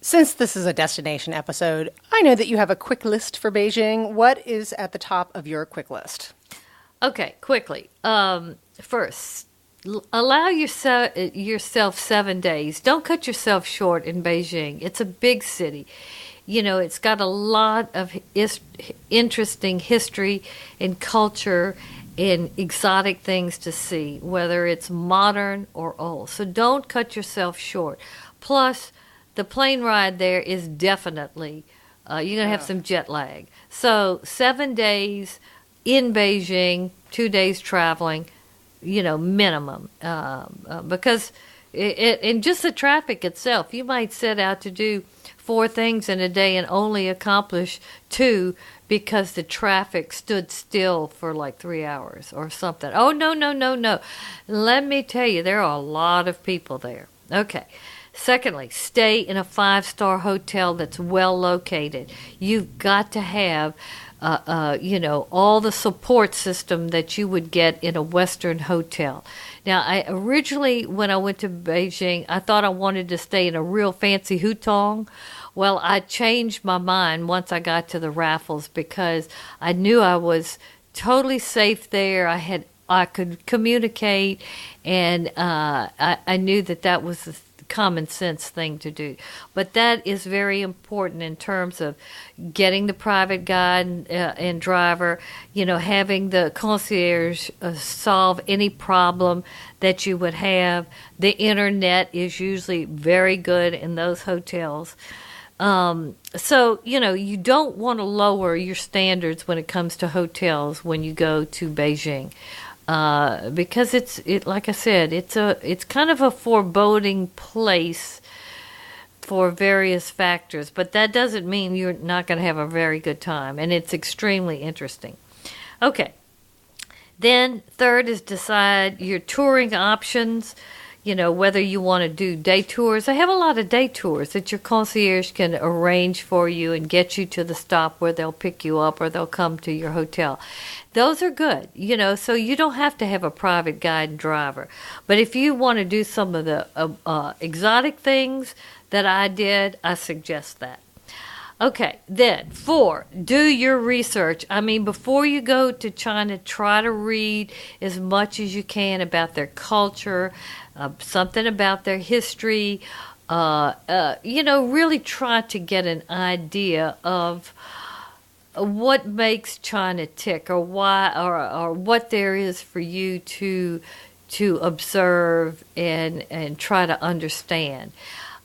Since this is a destination episode, I know that you have a quick list for Beijing. What is at the top of your quick list? Okay, quickly. First, allow yourself 7 days. Don't cut yourself short in Beijing. It's a big city. It's got a lot of interesting history and culture and exotic things to see, whether it's modern or old. So don't cut yourself short. Plus, the plane ride there is definitely, you're going to have some jet lag. So 7 days in Beijing, 2 days traveling, minimum. Because in just the traffic itself, you might set out to do 4 things in a day and only accomplish 2 because the traffic stood still for like 3 hours or something. Oh, no. Let me tell you, there are a lot of people there. Okay. Secondly, stay in a 5-star hotel that's well located. You've got to have, all the support system that you would get in a Western hotel. Now, originally, when I went to Beijing, I thought I wanted to stay in a real fancy hutong. Well, I changed my mind once I got to the Raffles because I knew I was totally safe there. I could communicate, and I knew that was the common sense thing to do. But that is very important in terms of getting the private guide and driver, having the concierge solve any problem that you would have. The internet is usually very good in those hotels. So, you don't want to lower your standards when it comes to hotels when you go to Beijing. Because like I said, it's kind of a foreboding place for various factors, but that doesn't mean you're not going to have a very good time, and it's extremely interesting. Okay. Then third is decide your touring options, whether you want to do day tours. I have a lot of day tours that your concierge can arrange for you and get you to the stop where they'll pick you up or they'll come to your hotel. Those are good, so you don't have to have a private guide and driver. But if you want to do some of the exotic things that I did, I suggest that. Okay, then 4, do your research. I mean, before you go to China, try to read as much as you can about their culture, something about their history. Really try to get an idea of what makes China tick, or why, or what there is for you to observe and try to understand.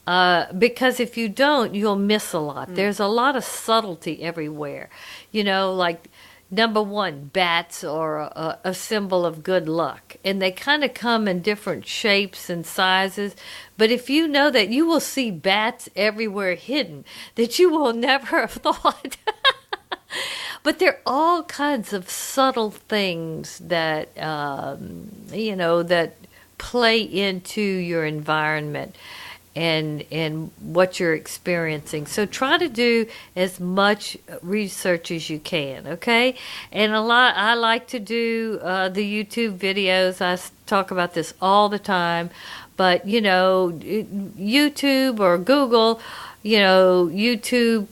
Because if you don't, you'll miss a lot. There's a lot of subtlety everywhere. Like number 1, bats are a symbol of good luck. And they kind of come in different shapes and sizes. But if you know that, you will see bats everywhere hidden that you will never have thought. But there are all kinds of subtle things that, that play into your environment and what you're experiencing. So try to do as much research as you can, okay? And I like to do the YouTube videos. I talk about this all the time. But, YouTube or Google, YouTube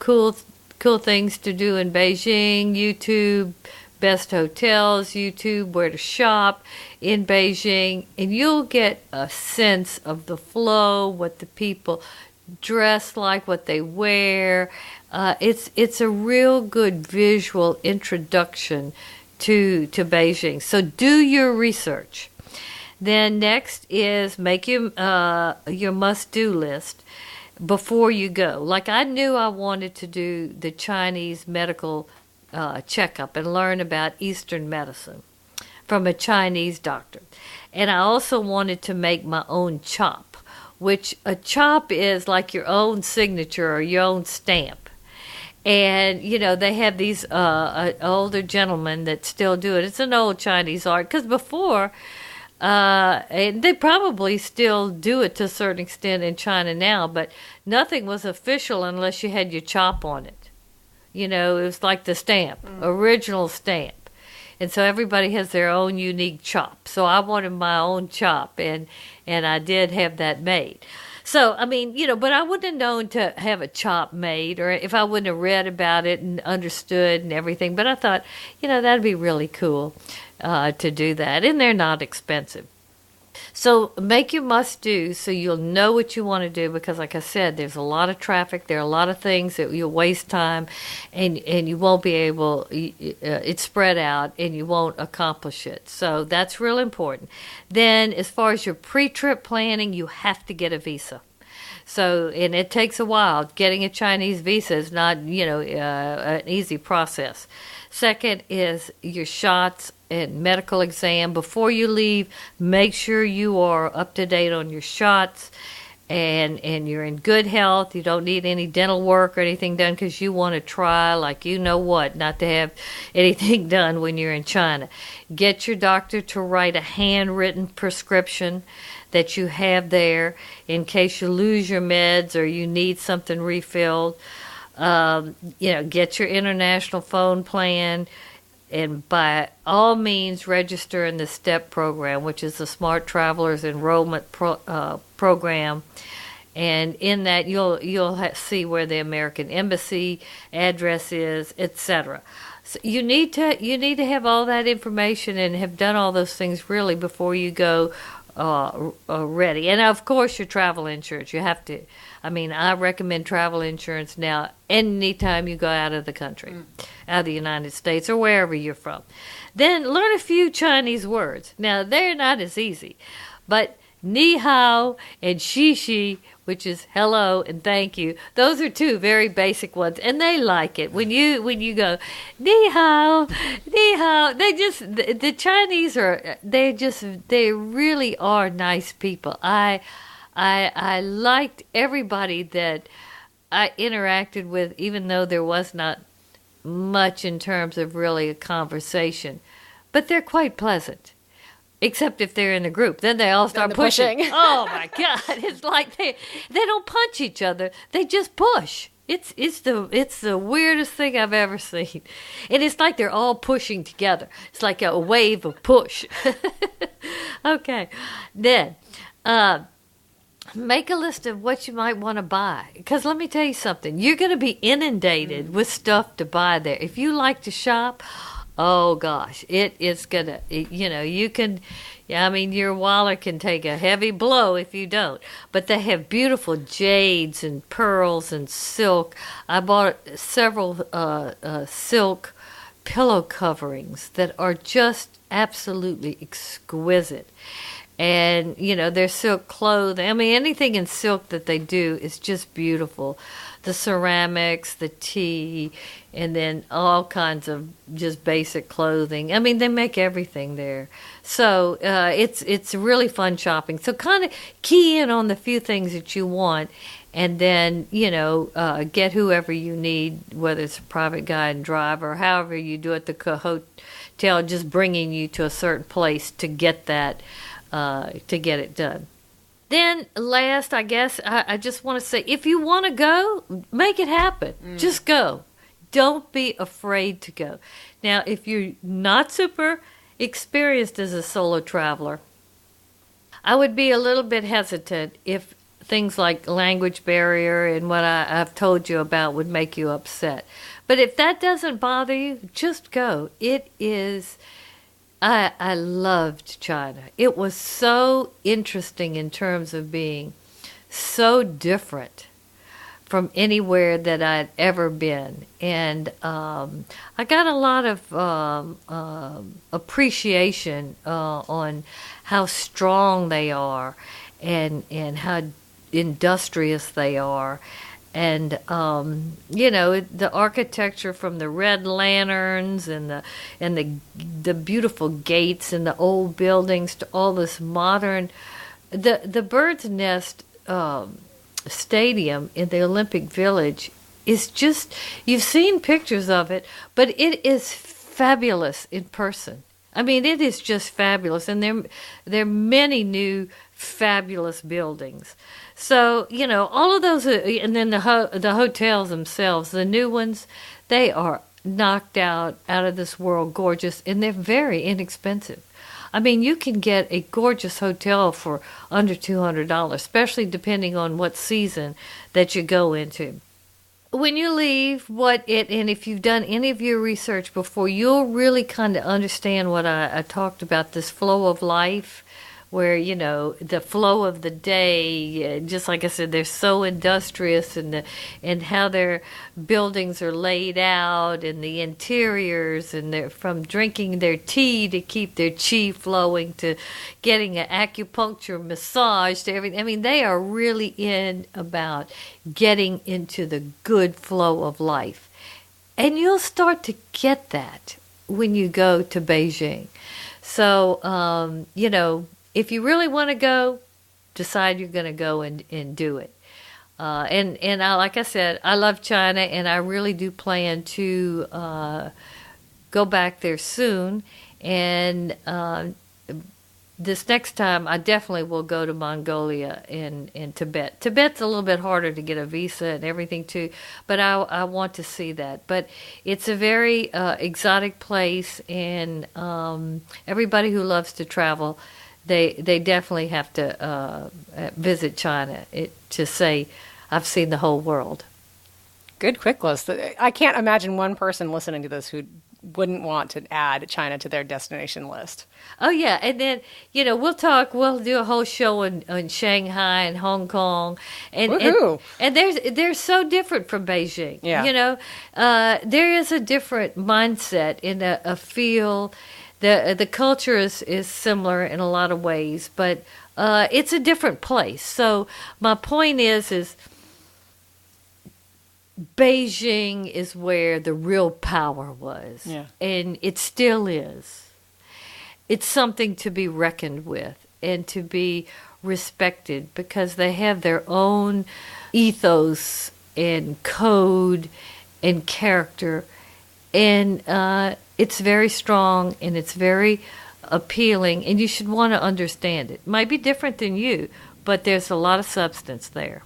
cool things to do in Beijing, YouTube best hotels, YouTube where to shop in Beijing, and you'll get a sense of the flow, what the people dress like, what they wear. It's a real good visual introduction to Beijing. So do your research. Then next is make your must-do list before you go. Like I knew I wanted to do the Chinese medical checkup and learn about Eastern medicine from a Chinese doctor. And I also wanted to make my own chop, which a chop is like your own signature or your own stamp. And, they have these older gentlemen that still do it. It's an old Chinese art, because before, and they probably still do it to a certain extent in China now, but nothing was official unless you had your chop on it. It was like the stamp, original stamp. And so everybody has their own unique chop. So I wanted my own chop, and I did have that made. So, but I wouldn't have known to have a chop made, or if I wouldn't have read about it and understood and everything. But I thought, that'd be really cool to do that. And they're not expensive. So make your must-do so you'll know what you want to do because, like I said, there's a lot of traffic. There are a lot of things that you'll waste time and you won't be able, it's spread out and you won't accomplish it. So that's real important. Then as far as your pre-trip planning, you have to get a visa. So, and it takes a while. Getting a Chinese visa is not, an easy process. Second is your shots and medical exam. Before you leave, make sure you are up to date on your shots and you're in good health. You don't need any dental work or anything done because you want to try, like you know what, not to have anything done when you're in China. Get your doctor to write a handwritten prescription that you have there in case you lose your meds or you need something refilled. Get your international phone plan, and by all means register in the STEP program, which is the Smart Travelers Enrollment Program. And in that, you'll see where the American Embassy address is, etc. So you need to have all that information and have done all those things really before you go ready. And of course, your travel insurance. You have to. I recommend travel insurance now anytime you go out of the country, out of the United States or wherever you're from. Then learn a few Chinese words. Now, they're not as easy, but ni hao and xi xi, which is hello and thank you, those are two very basic ones, and they like it. When you go, ni hao, the Chinese they really are nice people. I liked everybody that I interacted with, even though there was not much in terms of really a conversation. But they're quite pleasant, except if they're in a group. Then they all start pushing. Oh, my God. It's like they don't punch each other. They just push. It's the weirdest thing I've ever seen. And it's like they're all pushing together. It's like a wave of push. Okay. Then, make a list of what you might want to buy. Because let me tell you something. You're going to be inundated with stuff to buy there. If you like to shop, oh gosh, it is going to, you can, your wallet can take a heavy blow if you don't. But they have beautiful jades and pearls and silk. I bought several silk pillow coverings that are just absolutely exquisite. And, their silk clothing. Anything in silk that they do is just beautiful. The ceramics, the tea, and then all kinds of just basic clothing. They make everything there. So it's really fun shopping. So kind of key in on the few things that you want, and then, get whoever you need, whether it's a private guide and driver, or however you do it, the hotel, just bringing you to a certain place to get that. To get it done. Then last, I guess, I just want to say, if you want to go, make it happen. Just go. Don't be afraid to go. Now, if you're not super experienced as a solo traveler, I would be a little bit hesitant if things like language barrier and what I've told you about would make you upset. But if that doesn't bother you, just go. It is... I loved China. It was so interesting in terms of being so different from anywhere that I'd ever been. And I got a lot of appreciation on how strong they are and how industrious they are. And, the architecture from the red lanterns and the beautiful gates and the old buildings to all this modern, the Bird's Nest stadium in the Olympic Village is just, you've seen pictures of it, but it is fabulous in person. It is just fabulous. And there are many new fabulous buildings. So, all of those, and then the hotels themselves, the new ones, they are knocked out of this world gorgeous, and they're very inexpensive. You can get a gorgeous hotel for under $200, especially depending on what season that you go into. When you leave, and if you've done any of your research before, you'll really kind of understand what I talked about, this flow of life where, you know, the flow of the day, just like I said, they're so industrious, and how their buildings are laid out, and the interiors, and they're from drinking their tea to keep their chi flowing to getting an acupuncture massage to everything. I mean, they are really in about getting into the good flow of life. And you'll start to get that when you go to Beijing. So, you know, if you really want to go, decide you're going to go and do it. And I, like I said, I love China, and I really do plan to go back there soon. And this next time, I definitely will go to Mongolia and Tibet. Tibet's a little bit harder to get a visa and everything too, but I want to see that. But it's a very exotic place, and everybody who loves to travel, they definitely have to visit China to say, I've seen the whole world. Good quick list. I can't imagine one person listening to this who wouldn't want to add China to their destination list. Oh, yeah. And then, you know, we'll do a whole show in Shanghai and Hong Kong. And they're so different from Beijing. Yeah. You know, there is a different mindset in a feel. The culture is similar in a lot of ways, but it's a different place. So my point is Beijing is where the real power was, and it still is. It's something to be reckoned with and to be respected, because they have their own ethos and code and character, and it's very strong and it's very appealing, and you should want to understand it. It might be different than you, but there's a lot of substance there.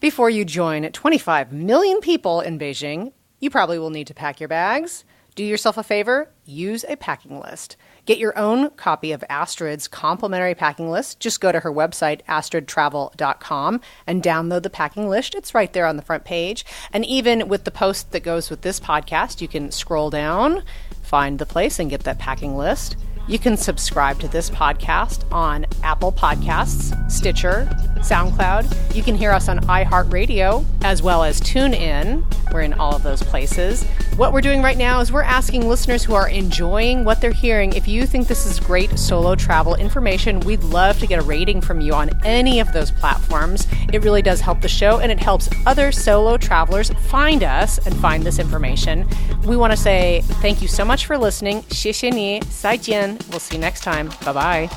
Before you join 25 million people in Beijing, you probably will need to pack your bags. Do yourself a favor, use a packing list. Get your own copy of Astrid's complimentary packing list. Just go to her website, astridtravel.com, and download the packing list. It's right there on the front page. And even with the post that goes with this podcast, you can scroll down, find the place, and get that packing list. You can subscribe to this podcast on Apple Podcasts, Stitcher, SoundCloud. You can hear us on iHeartRadio, as well as TuneIn. We're in all of those places. What we're doing right now is we're asking listeners who are enjoying what they're hearing, if you think this is great solo travel information, we'd love to get a rating from you on any of those platforms. It really does help the show, and it helps other solo travelers find us and find this information. We want to say thank you so much for listening. 谢谢你，再见. We'll see you next time. Bye-bye.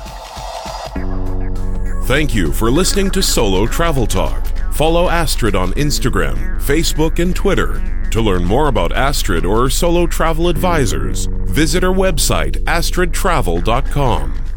Thank you for listening to Solo Travel Talk. Follow Astrid on Instagram, Facebook, and Twitter. To learn more about Astrid or Solo Travel Advisors, visit our website, astridtravel.com.